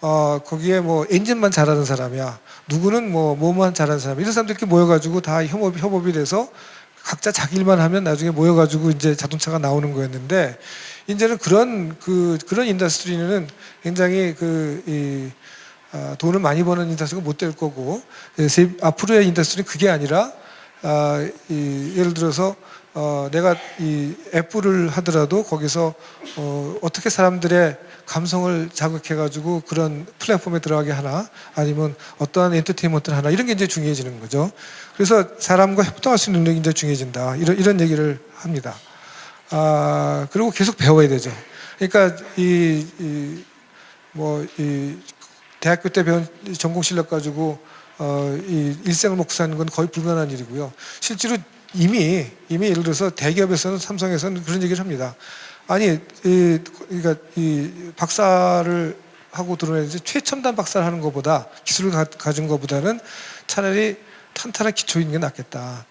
거기에 엔진만 잘하는 사람이야. 누구는 뭐만 잘하는 사람이야. 이런 사람들끼리 모여가지고 다 협업이 돼서 각자 자기 일만 하면 나중에 모여가지고 이제 자동차가 나오는 거였는데 이제는 그런 인더스트리는 굉장히 돈을 많이 버는 인더스트리가 못 될 거고 앞으로의 인더스트리는 그게 아니라 예를 들어서 내가 이 애플을 하더라도 거기서 어떻게 사람들의 감성을 자극해가지고 그런 플랫폼에 들어가게 하나 아니면 어떠한 엔터테인먼트를 하나 이런 게 이제 중요해지는 거죠. 그래서 사람과 협동할 수 있는 능력이 이제 중요해진다. 이런 얘기를 합니다. 그리고 계속 배워야 되죠. 그러니까 이 대학교 때 배운 전공 실력 가지고 이 일생을 먹고 사는 건 거의 불가능한 일이고요. 실제로 이미 예를 들어서 대기업에서는 삼성에서는 그런 얘기를 합니다. 아니 그러니까 이 박사를 하고 들어오는데 최첨단 박사를 하는 것보다 기술을 가진 것보다는 차라리 탄탄한 기초 있는 게 낫겠다.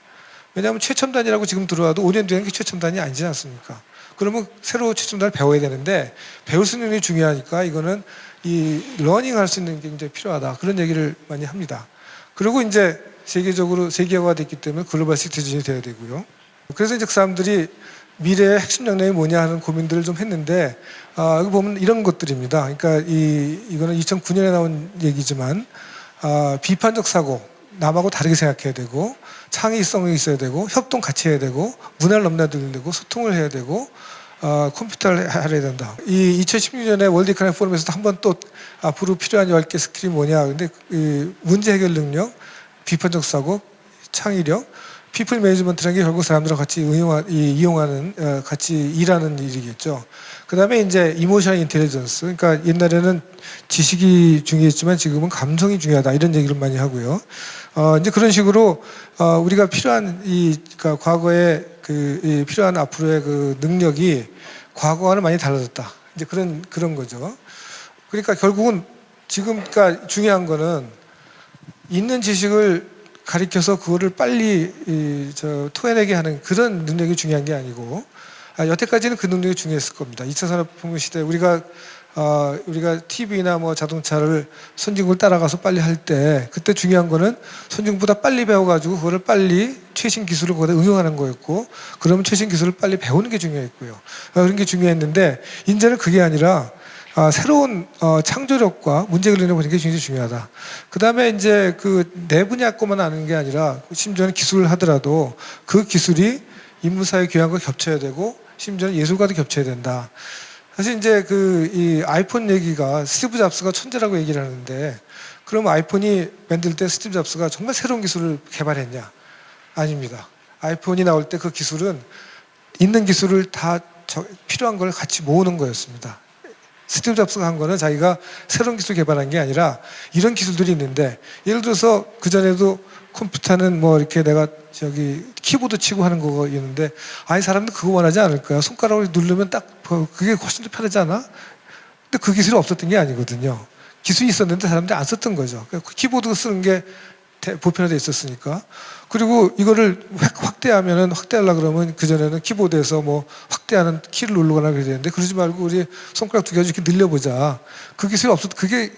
왜냐하면 최첨단이라고 지금 들어와도 5년 뒤에는 그게 최첨단이 아니지 않습니까? 그러면 새로 최첨단을 배워야 되는데 배울 수 있는 게 중요하니까 이거는 이 러닝 할 수 있는 게 굉장히 필요하다. 그런 얘기를 많이 합니다. 그리고 이제 세계적으로 세계화가 됐기 때문에 글로벌 시티즌이 돼야 되고요. 그래서 이제 그 사람들이 미래의 핵심 역량이 뭐냐 하는 고민들을 좀 했는데 여기 보면 이런 것들입니다. 그러니까 이거는 2009년에 나온 얘기지만 비판적 사고, 남하고 다르게 생각해야 되고 창의성이 있어야 되고 협동 같이 해야 되고 문화를 넘나들어야 되고 소통을 해야 되고 컴퓨터를 해야 된다. 이 2016년에 월드 이코노믹 포럼에서도 한 번 또 앞으로 필요한 10개 스킬이 뭐냐. 근데 문제 해결 능력, 비판적 사고, 창의력, 피플 매니지먼트라는 게 결국 사람들과 같이 이용하는, 같이 일하는 일이겠죠. 그 다음에 이제 이모셔널 인텔리전스. 그러니까 옛날에는 지식이 중요했지만 지금은 감성이 중요하다. 이런 얘기를 많이 하고요. 이제 그런 식으로, 우리가 필요한 그러니까 과거에 필요한 앞으로의 능력이 과거와는 많이 달라졌다. 이제 그런 거죠. 그러니까 결국은 그러니까 중요한 거는 있는 지식을 가리켜서 그거를 빨리 토해내게 하는 그런 능력이 중요한 게 아니고 여태까지는 그 능력이 중요했을 겁니다. 2차 산업혁명 시대 우리가 TV나 자동차를 선진국을 따라가서 빨리 할 때 그때 중요한 거는 선진국보다 빨리 배워가지고 그거를 빨리 최신 기술을 거기다 응용하는 거였고 그러면 최신 기술을 빨리 배우는 게 중요했고요. 그런 게 중요했는데 이제는 그게 아니라 새로운 창조력과 문제 해결력을 보는 게 굉장히 중요하다. 그 다음에 이제 내 분야 것만 아는 게 아니라 심지어는 기술을 하더라도 그 기술이 인문사회 교양과 겹쳐야 되고 심지어는 예술과도 겹쳐야 된다. 사실 이제 이 아이폰 얘기가 스티브 잡스가 천재라고 얘기를 하는데, 그럼 아이폰이 만들 때 스티브 잡스가 정말 새로운 기술을 개발했냐? 아닙니다. 아이폰이 나올 때 그 기술은 있는 기술을 다 필요한 걸 같이 모으는 거였습니다. 스티브 잡스가 한 거는 자기가 새로운 기술 개발한 게 아니라 이런 기술들이 있는데, 예를 들어서 그전에도 컴퓨터는 뭐 이렇게 내가 키보드 치고 하는 거가 있는데, 아니 사람들 그거 원하지 않을 거야. 손가락으로 누르면 딱 그게 훨씬 더 편하지 않아? 근데 그 기술이 없었던 게 아니거든요. 기술이 있었는데 사람들이 안 썼던 거죠. 키보드 쓰는 게 보편화되어 있었으니까. 그리고 이거를 확대하려고 그러면 그전에는 키보드에서 뭐 확대하는 키를 누르거나 그래야 되는데, 그러지 말고 우리 손가락 두 개 이렇게 늘려보자. 그 기술이 그게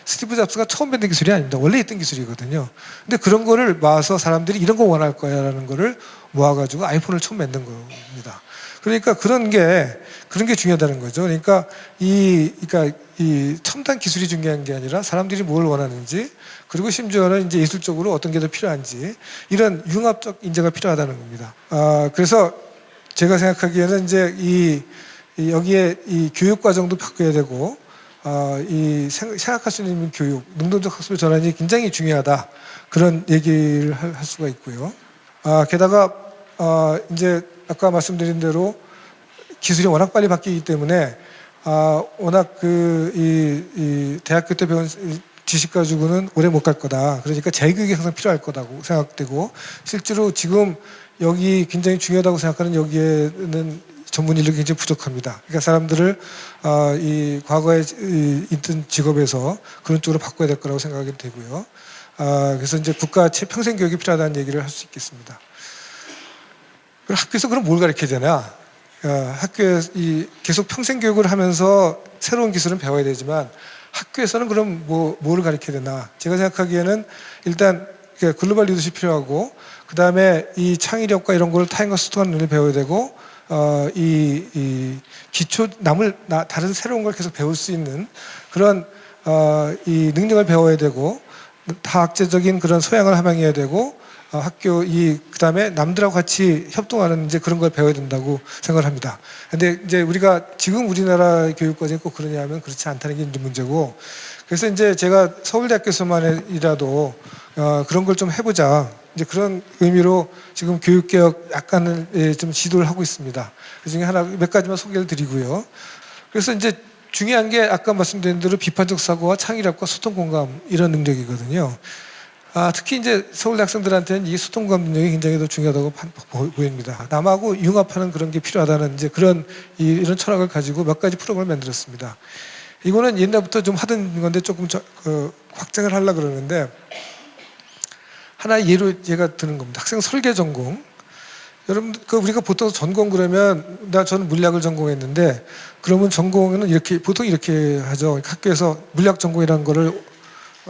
스티브 잡스가 처음 만든 기술이 아닙니다. 원래 있던 기술이거든요. 근데 그런 거를 모아서 사람들이 이런 거 원할 거야 라는 거를 모아가지고 아이폰을 처음 만든 겁니다. 그러니까 그런 게 중요하다는 거죠. 그러니까 이 첨단 기술이 중요한 게 아니라 사람들이 뭘 원하는지, 그리고 심지어는 이제 예술적으로 어떤 게 더 필요한지, 이런 융합적 인재가 필요하다는 겁니다. 그래서 제가 생각하기에는 이제 여기에 이 교육 과정도 바꿔야 되고, 생각할 수 있는 교육, 능동적 학습의 전환이 굉장히 중요하다. 그런 얘기를 할 수가 있고요. 게다가 이제 아까 말씀드린 대로 기술이 워낙 빨리 바뀌기 때문에 워낙 이 대학교 때 배운 지식 가지고는 오래 못 갈 거다. 그러니까 재교육이 항상 필요할 거라고 생각되고, 실제로 지금 여기 굉장히 중요하다고 생각하는 여기에는 전문 인력이 굉장히 부족합니다. 그러니까 사람들을 이 과거에 있던 직업에서 그런 쪽으로 바꿔야 될 거라고 생각이 되고요. 그래서 이제 국가 평생 교육이 필요하다는 얘기를 할 수 있겠습니다. 그럼 학교에서 그럼 뭘 가르쳐야 되나? 학교에서 계속 평생 교육을 하면서 새로운 기술은 배워야 되지만, 학교에서는 그럼 뭐를 가르쳐야 되나? 제가 생각하기에는 일단 글로벌 리더십이 필요하고, 그 다음에 이 창의력과 이런 걸 타인과 소통하는 능력을 배워야 되고, 이 기초 다른 새로운 걸 계속 배울 수 있는 그런 이 능력을 배워야 되고, 다학제적인 그런 소양을 함양해야 되고, 그다음에 남들하고 같이 협동하는 이제 그런 걸 배워야 된다고 생각을 합니다. 근데 이제 우리가 지금 우리나라 교육과정이 꼭 그러냐 하면 그렇지 않다는 게 이제 문제고, 그래서 이제 제가 서울대학교에서만이라도 그런 걸 좀 해보자. 이제 그런 의미로 지금 교육개혁 약간을 좀 지도를 하고 있습니다. 그 중에 몇 가지만 소개를 드리고요. 그래서 이제 중요한 게 아까 말씀드린 대로 비판적 사고와 창의력과 소통 공감, 이런 능력이거든요. 특히 이제 서울대 학생들한테는 이 소통 공감 능력이 굉장히 더 중요하다고 보입니다. 남하고 융합하는 그런 게 필요하다는 이제 이런 철학을 가지고 몇 가지 프로그램을 만들었습니다. 이거는 옛날부터 좀 하던 건데 조금 확장을 하려고 그러는데, 하나 예로 제가 드는 겁니다. 학생 설계 전공. 여러분, 우리가 보통 전공 그러면, 저는 물리학을 전공했는데, 그러면 전공은 보통 이렇게 하죠. 학교에서 물리학 전공이라는 거를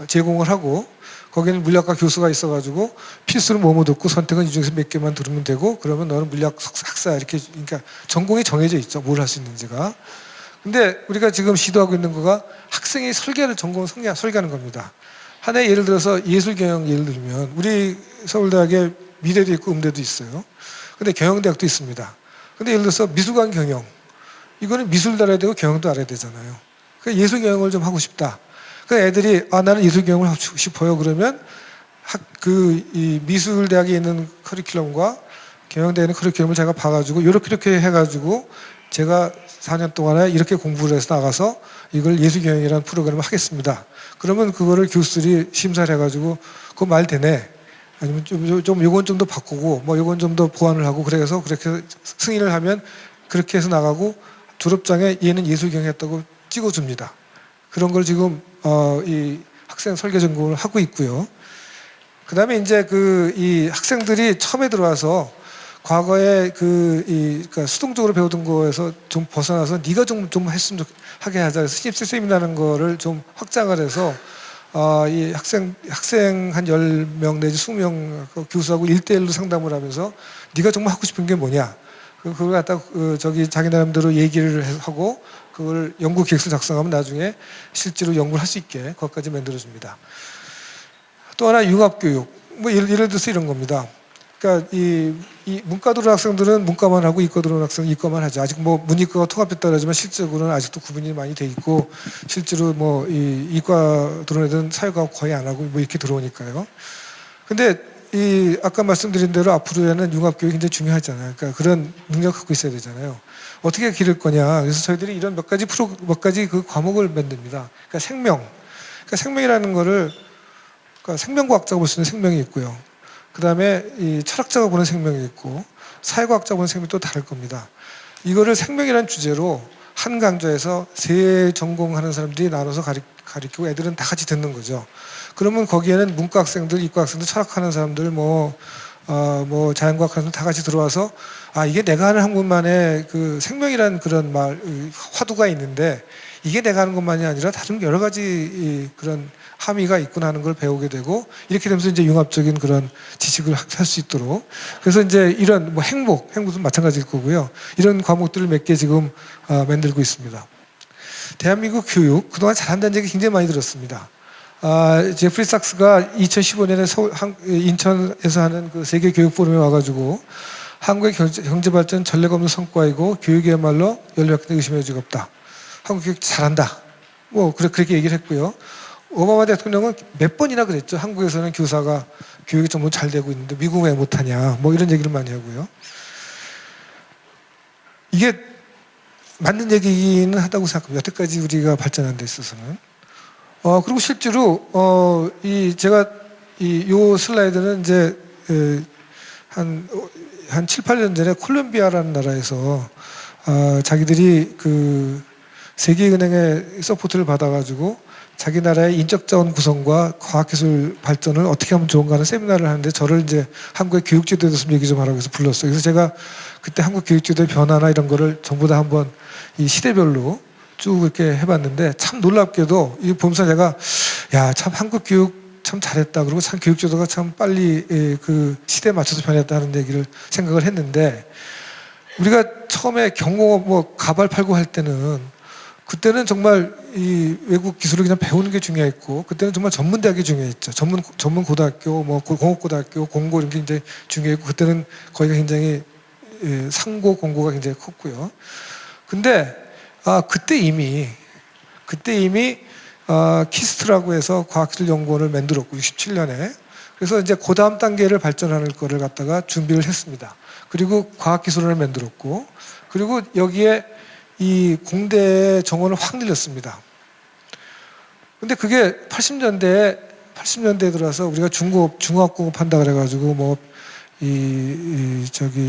제공을 하고, 거기는 물리학과 교수가 있어가지고 필수는 뭐뭐 듣고 선택은 이 중에서 몇 개만 들으면 되고, 그러면 너는 물리학 학사, 이렇게, 그러니까 전공이 정해져 있죠. 뭘 할 수 있는지가. 근데 우리가 지금 시도하고 있는 거가 학생이 전공을 설계하는 겁니다. 하나의 예를 들어서 예술경영 예를 들면, 우리 서울대학에 미대도 있고 음대도 있어요. 근데 경영대학도 있습니다. 근데 예를 들어서 미술관 경영, 이거는 미술도 알아야 되고 경영도 알아야 되잖아요. 그러니까 예술경영을 좀 하고 싶다. 그 애들이 나는 예술경영을 하고 싶어요. 그러면 이 미술대학에 있는 커리큘럼과 경영대에 있는 커리큘럼을 제가 봐가지고 이렇게 해가지고 제가 4년 동안에 이렇게 공부를 해서 나가서 이걸 예술경영이라는 프로그램을 하겠습니다. 그러면 그거를 교수들이 심사를 해가지고 그거 말 되네. 아니면 좀 요건 좀 더 바꾸고 뭐 요건 좀 더 보완을 하고, 그래서 그렇게 승인을 하면 그렇게 해서 나가고 졸업장에 얘는 예술경영 했다고 찍어줍니다. 그런 걸 지금 이 학생 설계 전공을 하고 있고요. 그 다음에 이제 이 학생들이 처음에 들어와서 과거에 그러니까 수동적으로 배우던 거에서 좀 벗어나서 네가 좀 했으면 하게 하자. 그래서 신입생 세미나라는 거를 좀 확장을 해서 이 학생 한 10명 내지 20명 교수하고 1대1로 상담을 하면서 네가 정말 하고 싶은 게 뭐냐. 그걸 갖다 자기 나름대로 얘기를 하고 그걸 연구 기획서 작성하면 나중에 실제로 연구를 할 수 있게 그것까지 만들어줍니다. 또 하나 융합교육. 뭐 예를 들어서 이런 겁니다. 그러니까 이 문과 들어온 학생들은 문과만 하고 이과 들어온 학생은 이과만 하죠. 아직 뭐 문이과가 통합됐다 그러지만 실제로는 아직도 구분이 많이 돼 있고 실제로 뭐 이 이과 들어온 애들은 사회과학 거의 안 하고 뭐 이렇게 들어오니까요. 근데 이 아까 말씀드린 대로 앞으로에는 융합교육이 굉장히 중요하잖아요. 그러니까 그런 능력 갖고 있어야 되잖아요. 어떻게 기를 거냐. 그래서 저희들이 이런 몇 가지 그 과목을 만듭니다. 그러니까 생명. 그러니까 생명이라는 거를 그러니까 생명과학자가 볼 수 있는 생명이 있고요. 그 다음에 이 철학자가 보는 생명이 있고 사회과학자가 보는 생명이 또 다를 겁니다. 이거를 생명이라는 주제로 한 강좌에서 세 전공하는 사람들이 나눠서 가르치고 애들은 다 같이 듣는 거죠. 그러면 거기에는 문과 학생들, 이과 학생들, 철학하는 사람들, 뭐 자연과학 하는 사람들 다 같이 들어와서 아, 이게 내가 하는 학문만의 그 생명이라는 그런 화두가 있는데 이게 내가 하는 것만이 아니라 다른 여러 가지 그런 함의가 있구나 하는 걸 배우게 되고 이렇게 되면서 이제 융합적인 그런 지식을 할 수 있도록 그래서 이제 이런 뭐 행복도 마찬가지일 거고요. 이런 과목들을 몇 개 지금 만들고 있습니다. 대한민국 교육 그동안 잘한다는 얘기 굉장히 많이 들었습니다. 제프리 삭스가 2015년에 인천에서 하는 그 세계 교육 포럼에 와가지고 한국의 경제 발전 전례가 없는 성과이고 교육이야말로 연료학대 의심의 여지가 없다. 한국 교육 잘한다. 뭐 그렇게 얘기를 했고요. 오바마 대통령은 몇 번이나 그랬죠. 한국에서는 교사가 교육이 좀 잘 되고 있는데 미국은 왜 못하냐. 뭐 이런 얘기를 많이 하고요. 이게 맞는 얘기는 하다고 생각합니다. 여태까지 우리가 발전한 데 있어서는. 그리고 실제로 제가 요 슬라이드는 이제 한 7, 8년 전에 콜롬비아라는 나라에서 자기들이 그 세계은행의 서포트를 받아가지고 자기 나라의 인적자원 구성과 과학기술 발전을 어떻게 하면 좋은가 하는 세미나를 하는데 저를 이제 한국의 교육제도에 대해서 얘기 좀 하라고 해서 불렀어요. 그래서 제가 그때 한국 교육제도의 변화나 이런 거를 전부 다 한번 이 시대별로 쭉 이렇게 해봤는데 참 놀랍게도 이 보면서 제가 야, 참 한국 교육 참 잘했다. 그리고 참 교육제도가 참 빨리 그 시대에 맞춰서 변했다는 얘기를 생각을 했는데 우리가 처음에 경공업 뭐 가발 팔고 할 때는 그때는 정말 이 외국 기술을 그냥 배우는 게 중요했고 그때는 정말 전문 대학이 중요했죠. 전문 고등학교, 뭐 공업고등학교, 공고 이런 게 굉장히 중요했고 그때는 거기가 굉장히 상고 공고가 굉장히 컸고요. 근데 그때 이미 키스트라고 해서 과학기술연구원을 만들었고 67년에 그래서 이제 그 다음 단계를 발전하는 거를 갖다가 준비를 했습니다. 그리고 과학기술원을 만들었고 그리고 여기에 이 공대의 정원을 확 늘렸습니다. 근데 그게 80년대에 들어와서 우리가 중화공업 한다 그래가지고 뭐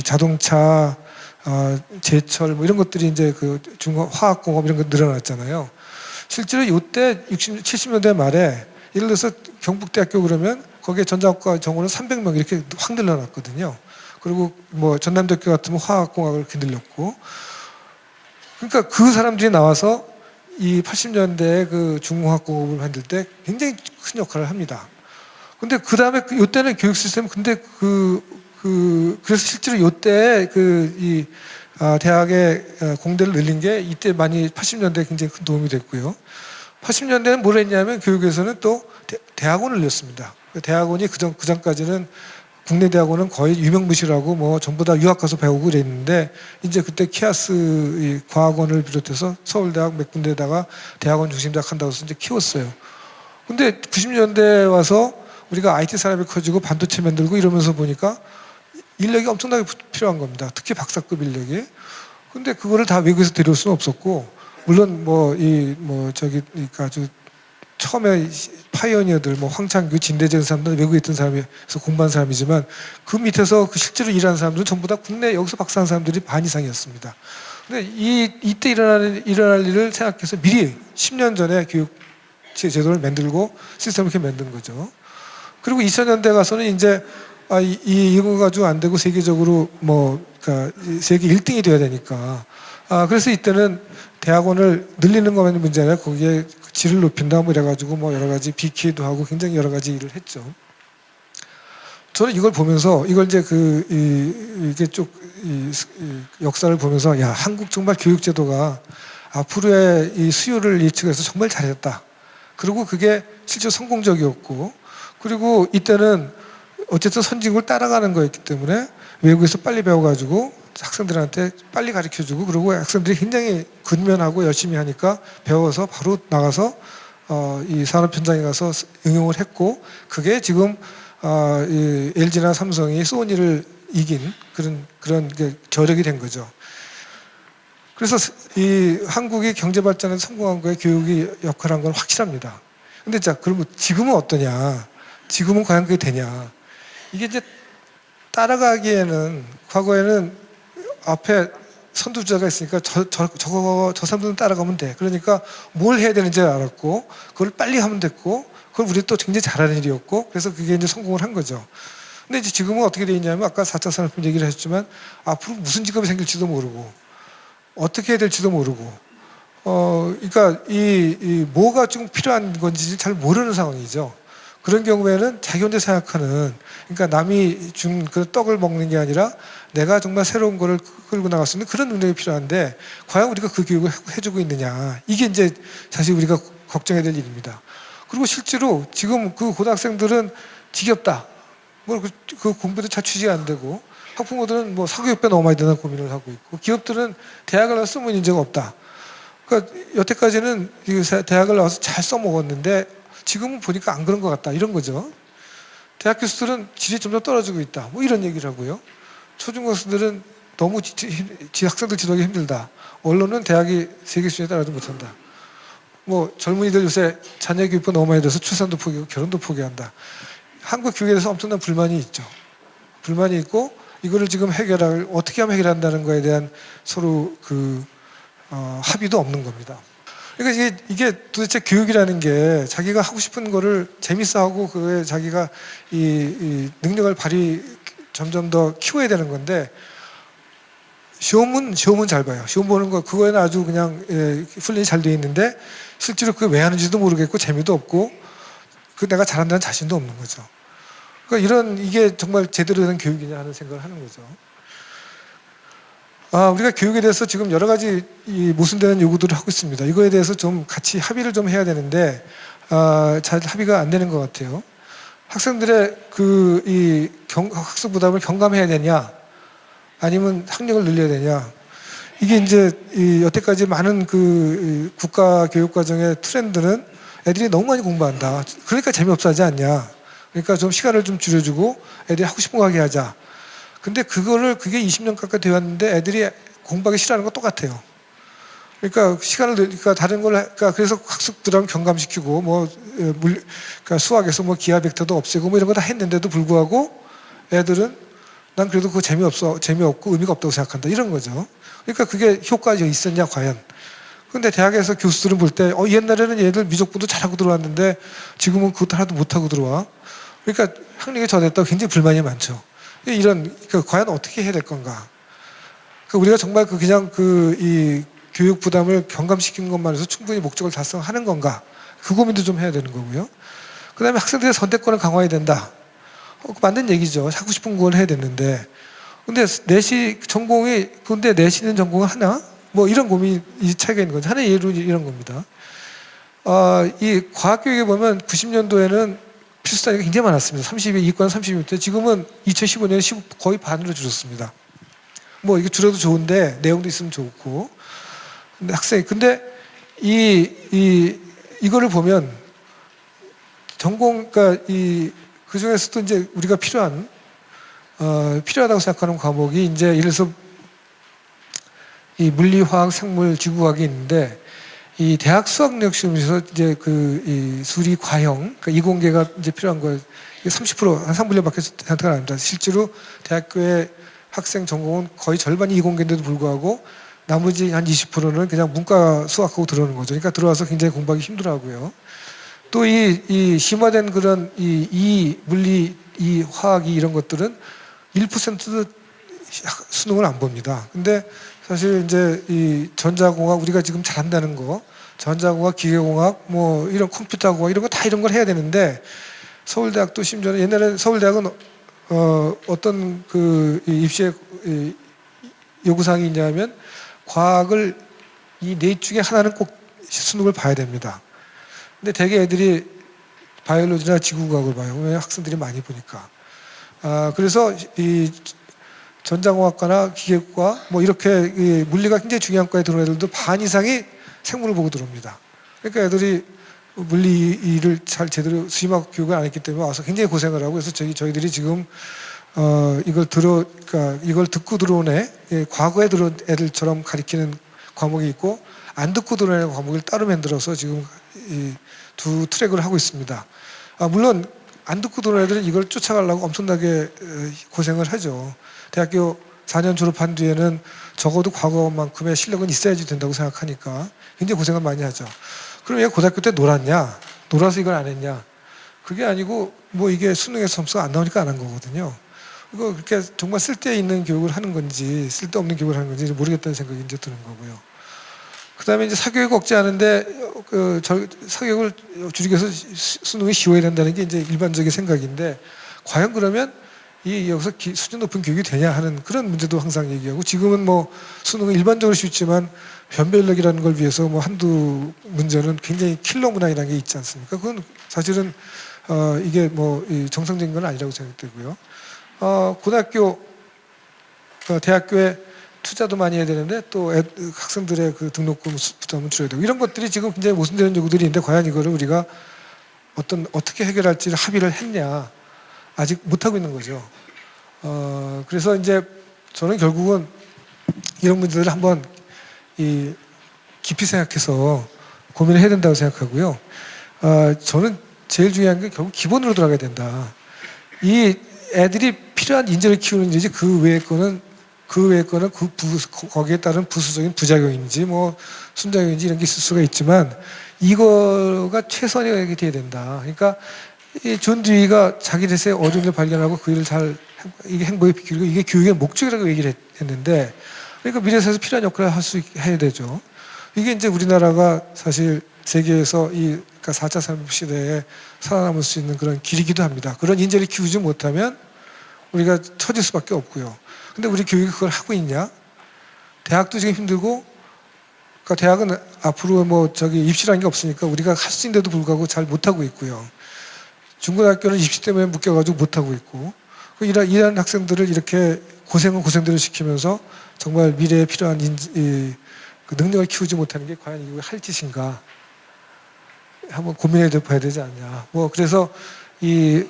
자동차, 제철 뭐 이런 것들이 이제 그 화학공업 이런 거 늘어났잖아요. 실제로 이때 70년대 말에 예를 들어서 경북대학교 그러면 거기에 전자학과 정원은 300명 이렇게 확 늘어났거든요. 그리고 뭐 전남대학교 같으면 화학공학을 이렇게 늘렸고 그러니까 그 사람들이 나와서 이 80년대에 그 중공학공업을 만들 때 굉장히 큰 역할을 합니다. 근데 그 다음에 이때는 교육 시스템 근데 그래서 실제로 이때 대학의 공대를 늘린 게 이때 많이 80년대에 굉장히 큰 도움이 됐고요. 80년대는 뭘 했냐면 교육에서는 또 대학원을 늘렸습니다. 대학원이 그전까지는 국내 대학원은 거의 유명무실하고 뭐 전부 다 유학 가서 배우고 그랬는데 이제 그때 키아스 과학원을 비롯해서 서울대학 몇 군데다가 대학원 중심대학 한다고 해서 이제 키웠어요. 근데 90년대에 와서 우리가 IT 산업이 커지고 반도체 만들고 이러면서 보니까 인력이 엄청나게 필요한 겁니다. 특히 박사급 인력이. 근데 그거를 다 외국에서 데려올 수는 없었고 물론 그러니까 아주 처음에 파이오니어들 뭐 황창규, 진대재 사람들은 외국에 있던 사람에서 공부한 사람이지만 그 밑에서 그 실제로 일하는 사람들은 전부 다 국내 여기서 박사한 사람들이 반 이상이었습니다. 근데 이때 일어날 일을 생각해서 미리 10년 전에 교육 제도를 만들고 시스템을 이렇게 만든 거죠. 그리고 2000년대 가서는 이제 이거 가지고 안 되고 세계적으로 그러니까 세계 1등이 돼야 되니까 그래서 이때는 대학원을 늘리는 것만이 문제 아니라 거기에 질을 높인다 뭐 이래가지고 뭐 여러 가지 BK도 하고 굉장히 여러 가지 일을 했죠. 저는 이걸 보면서 이걸 이제 이게 쭉 역사를 보면서 야 한국 정말 교육제도가 앞으로의 이 수요를 예측해서 정말 잘했다. 그리고 그게 실제 성공적이었고 그리고 이때는 어쨌든 선진국을 따라가는 거였기 때문에 외국에서 빨리 배워가지고 학생들한테 빨리 가르쳐주고, 그리고 학생들이 굉장히 근면하고 열심히 하니까 배워서 바로 나가서 이 산업 현장에 가서 응용을 했고, 그게 지금 이 LG나 삼성이 소니를 이긴 그런 저력이 된 거죠. 그래서 이 한국이 경제 발전에 성공한 거에 교육이 역할한 건 확실합니다. 근데 자, 그러면 지금은 어떠냐? 지금은 과연 그게 되냐? 이게 이제 따라가기에는, 과거에는 앞에 선두주자가 있으니까 저 사람들은 따라가면 돼. 그러니까 뭘 해야 되는지 알았고, 그걸 빨리 하면 됐고, 그걸 우리 또 굉장히 잘하는 일이었고, 그래서 그게 이제 성공을 한 거죠. 근데 이제 지금은 어떻게 되어 있냐면, 아까 4차 산업혁명 얘기를 했지만, 앞으로 무슨 직업이 생길지도 모르고, 어떻게 해야 될지도 모르고, 그러니까 뭐가 좀 필요한 건지 잘 모르는 상황이죠. 그런 경우에는 자기 혼자 생각하는, 그러니까 남이 준 그 떡을 먹는 게 아니라 내가 정말 새로운 거를 끌고 나갈 수 있는 그런 능력이 필요한데, 과연 우리가 그 교육을 해주고 있느냐. 이게 이제 사실 우리가 걱정해야 될 일입니다. 그리고 실제로 지금 그 고등학생들은 지겹다. 그 공부도 잘 취지가 안 되고, 학부모들은 뭐 사교육비 너무 많이 드는 고민을 하고 있고, 기업들은 대학을 나와서 써본 인재가 없다. 그러니까 여태까지는 대학을 나와서 잘 써먹었는데 지금은 보니까 안 그런 것 같다, 이런 거죠. 대학 교수들은 질이 점점 떨어지고 있다, 뭐 이런 얘기를 하고요. 초중고생들은 너무 학생들 지도하기 힘들다. 언론은 대학이 세계 수준에 따라가지 못한다. 뭐 젊은이들 요새 자녀 교육비 너무 많이 들어서 출산도 포기하고 결혼도 포기한다. 한국 교육에 대해서 엄청난 불만이 있죠. 불만이 있고, 이거를 지금 어떻게 하면 해결한다는 거에 대한 서로 합의도 없는 겁니다. 그러니까 이게 도대체 교육이라는 게 자기가 하고 싶은 거를 재밌어 하고, 그에 자기가 이 능력을 점점 더 키워야 되는 건데, 시험은 잘 봐요. 시험 보는 거, 그거에는 아주 그냥 훈련이 잘 돼 있는데, 실제로 그게 왜 하는지도 모르겠고, 재미도 없고, 내가 잘한다는 자신도 없는 거죠. 그러니까 이게 정말 제대로 된 교육이냐 하는 생각을 하는 거죠. 우리가 교육에 대해서 지금 여러 가지 모순되는 요구들을 하고 있습니다. 이거에 대해서 좀 같이 합의를 좀 해야 되는데, 잘 합의가 안 되는 것 같아요. 학생들의 학습 부담을 경감해야 되냐, 아니면 학력을 늘려야 되냐. 이게 이제 여태까지 많은 국가 교육 과정의 트렌드는 애들이 너무 많이 공부한다. 그러니까 재미없어 하지 않냐. 그러니까 좀 시간을 좀 줄여주고 애들이 하고 싶은 거 하게 하자. 근데 그게 20년 가까이 되었는데 애들이 공부하기 싫어하는 거 똑같아요. 그러니까 다른 그러니까 그래서 학습 부담 경감시키고, 그러니까 수학에서 기하 벡터도 없애고 이런 거 다 했는데도 불구하고 애들은 난 그래도 그거 재미없고 의미가 없다고 생각한다, 이런 거죠. 그러니까 그게 효과가 있었냐 과연. 근데 대학에서 교수들은 볼 때 옛날에는 얘들 미적분도 잘하고 들어왔는데 지금은 그것도 하나도 못하고 들어와. 그러니까 학력이 저됐다고 굉장히 불만이 많죠. 그러니까 과연 어떻게 해야 될 건가? 그러니까 우리가 정말 이 교육 부담을 경감시키는 것만 해서 충분히 목적을 달성하는 건가? 그 고민도 좀 해야 되는 거고요. 그 다음에 학생들의 선택권을 강화해야 된다. 맞는 얘기죠. 하고 싶은 걸 해야 되는데. 근데 근데 내시는 전공을 하나? 뭐 이런 이 차이가 있는 거죠. 하나의 예로 이런 겁니다. 이 과학교육에 보면 90년도에는 필수 단위가 굉장히 많았습니다. 이과 32m. 지금은 2015년에 거의 반으로 줄었습니다. 뭐 이게 줄어도 좋은데 내용도 있으면 좋고. 근데 이거를 보면 그러니까 그 중에서도 이제 우리가 필요하다고 생각하는 과목이 이제 예를 들어서 이 물리화학, 생물, 지구과학이 있는데, 이 대학 수학력 시험에서 이제 이 수리 과형, 그러니까 이공계가 이제 필요한 거, 이게 30%, 한 3분의1밖에 선택을 안 합니다. 실제로 대학교의 학생 전공은 거의 절반이 이공계인데도 불구하고 나머지 한 20%는 그냥 문과 수학하고 들어오는 거죠. 그러니까 들어와서 굉장히 공부하기 힘들어 하고요. 또 이 심화된 그런 물리, 화학이 이런 것들은 1%도 수능을 안 봅니다. 근데 사실 이제 이 전자공학, 우리가 지금 잘한다는 거, 전자공학, 기계공학, 뭐 이런 컴퓨터공학 이런 거 다 이런 걸 해야 되는데, 서울대학도 심지어는 옛날에 서울대학은 어떤 입시의 요구사항이 있냐면 과학을 이 넷 중에 하나는 꼭 수능을 봐야 됩니다. 근데 대개 애들이 바이올로지나 지구과학을 봐요. 왜? 학생들이 많이 보니까. 그래서 전자공학과나 기계과 뭐 이렇게 이 물리가 굉장히 중요한 과에 들어온 애들도 반 이상이 생물을 보고 들어옵니다. 그러니까 애들이 물리를 잘 제대로 수임하고 교육을 안 했기 때문에 와서 굉장히 고생을 하고, 그래서 저희들이 지금 그러니까 이걸 듣고 들어온 과거에 들어온 애들처럼 가리키는 과목이 있고, 안 듣고 들어온 애 과목을 따로 만들어서 지금 이 두 트랙을 하고 있습니다. 물론 안 듣고 들어온 애들은 이걸 쫓아가려고 엄청나게 고생을 하죠. 대학교 4년 졸업한 뒤에는 적어도 과거만큼의 실력은 있어야지 된다고 생각하니까 굉장히 고생을 많이 하죠. 그럼 얘가 고등학교 때 놀았냐? 놀아서 이걸 안 했냐? 그게 아니고 뭐 이게 수능에서 점수가 안 나오니까 안 한 거거든요. 이거 그렇게 정말 쓸데 있는 교육을 하는 건지 쓸데없는 교육을 하는 건지 모르겠다는 생각이 이제 드는 거고요. 그다음에 이제 사교육 억제하는데 사교육을 줄이기 위해서 수능이 쉬워야 된다는 게 이제 일반적인 생각인데, 과연 그러면 여기서 수준 높은 교육이 되냐 하는 그런 문제도 항상 얘기하고, 지금은 뭐 수능은 일반적으로 쉽지만 변별력이라는 걸 위해서 뭐 한두 문제는 굉장히 킬러 문항이라는 게 있지 않습니까? 그건 사실은 이게 뭐 정상적인 건 아니라고 생각되고요. 고등학교, 대학교에 투자도 많이 해야 되는데 또 학생들의 그 등록금 부담은 줄여야 되고, 이런 것들이 지금 굉장히 모순되는 요구들이 있는데, 과연 이거를 우리가 어떻게 해결할지를 합의를 했냐, 아직 못하고 있는 거죠. 그래서 이제 저는 결국은 이런 문제들을 한번 깊이 생각해서 고민을 해야 된다고 생각하고요. 저는 제일 중요한 게 결국 기본으로 돌아가야 된다. 이 애들이 필요한 인재를 키우는 일이지 그 외의 거는 거기에 따른 부수적인 부작용인지 뭐 순작용인지 이런 게 있을 수가 있지만, 이거가 최선이 돼야 된다. 그러니까 이 존 듀이가 자기 자신의 어려운 걸 발견하고 그 일을 이게 행복에 비키고, 이게 교육의 목적이라고 얘기를 했는데, 그러니까 미래에서 필요한 역할을 해야 되죠. 이게 이제 우리나라가 사실 세계에서 그러니까 4차 산업 시대에 살아남을 수 있는 그런 길이기도 합니다. 그런 인재를 키우지 못하면 우리가 처질 수밖에 없고요. 근데 우리 교육이 그걸 하고 있냐? 대학도 지금 힘들고, 그러니까 대학은 앞으로 뭐 입시라는 게 없으니까 우리가 할 수 있는데도 불구하고 잘 못하고 있고요. 중고등학교는 입시 때문에 묶여가지고 못하고 있고, 이런 학생들을 이렇게 고생들을 시키면서 정말 미래에 필요한 그 능력을 키우지 못하는 게 과연 이거 할 짓인가 한번 고민해 봐야 되지 않냐. 뭐 그래서 이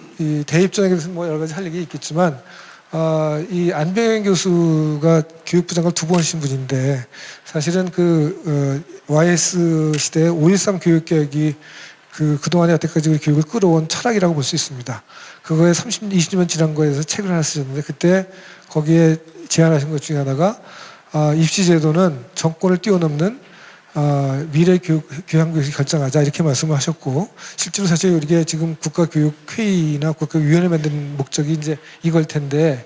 대입전에 대해서 뭐 여러 가지 할 얘기 있겠지만, 이 안병현 교수가 교육부 장관을 2번 하신 분인데, 사실은 YS 시대의 5.13 교육개혁이 그동안에 여태까지 우리 교육을 끌어온 철학이라고 볼 수 있습니다. 그거에 20년 지난 거에 대해서 책을 하나 쓰셨는데, 그때 거기에 제안하신 것 중에 하나가 입시제도는 정권을 뛰어넘는 미래 교육을 결정하자, 이렇게 말씀을 하셨고, 실제로 사실 이게 지금 국가교육회의나 국가위원회 만드는 목적이 이제 이걸 텐데,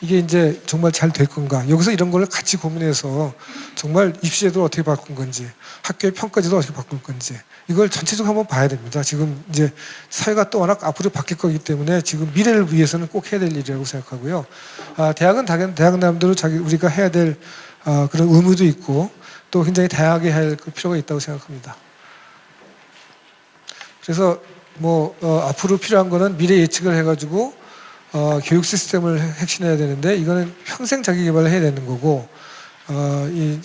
이게 이제 정말 잘 될 건가? 여기서 이런 걸 같이 고민해서 정말 입시제도를 어떻게 바꾼 건지, 학교의 평가제도 어떻게 바꿀 건지, 이걸 전체적으로 한번 봐야 됩니다. 지금 이제 사회가 또 워낙 앞으로 바뀔 거기 때문에 지금 미래를 위해서는 꼭 해야 될 일이라고 생각하고요. 대학은 대학 나름대로 우리가 해야 될 그런 의무도 있고, 또 굉장히 다양하게 할 필요가 있다고 생각합니다. 그래서 뭐 앞으로 필요한 거는 미래 예측을 해가지고 교육 시스템을 혁신해야 되는데, 이거는 평생 자기 개발을 해야 되는 거고,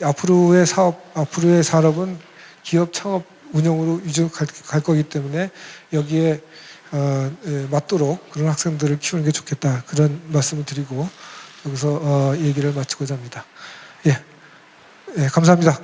앞으로의 산업은 기업 창업 운영으로 갈 거기 때문에 여기에 맞도록 그런 학생들을 키우는 게 좋겠다, 그런 말씀을 드리고 여기서 얘기를 마치고자 합니다. 예, 감사합니다.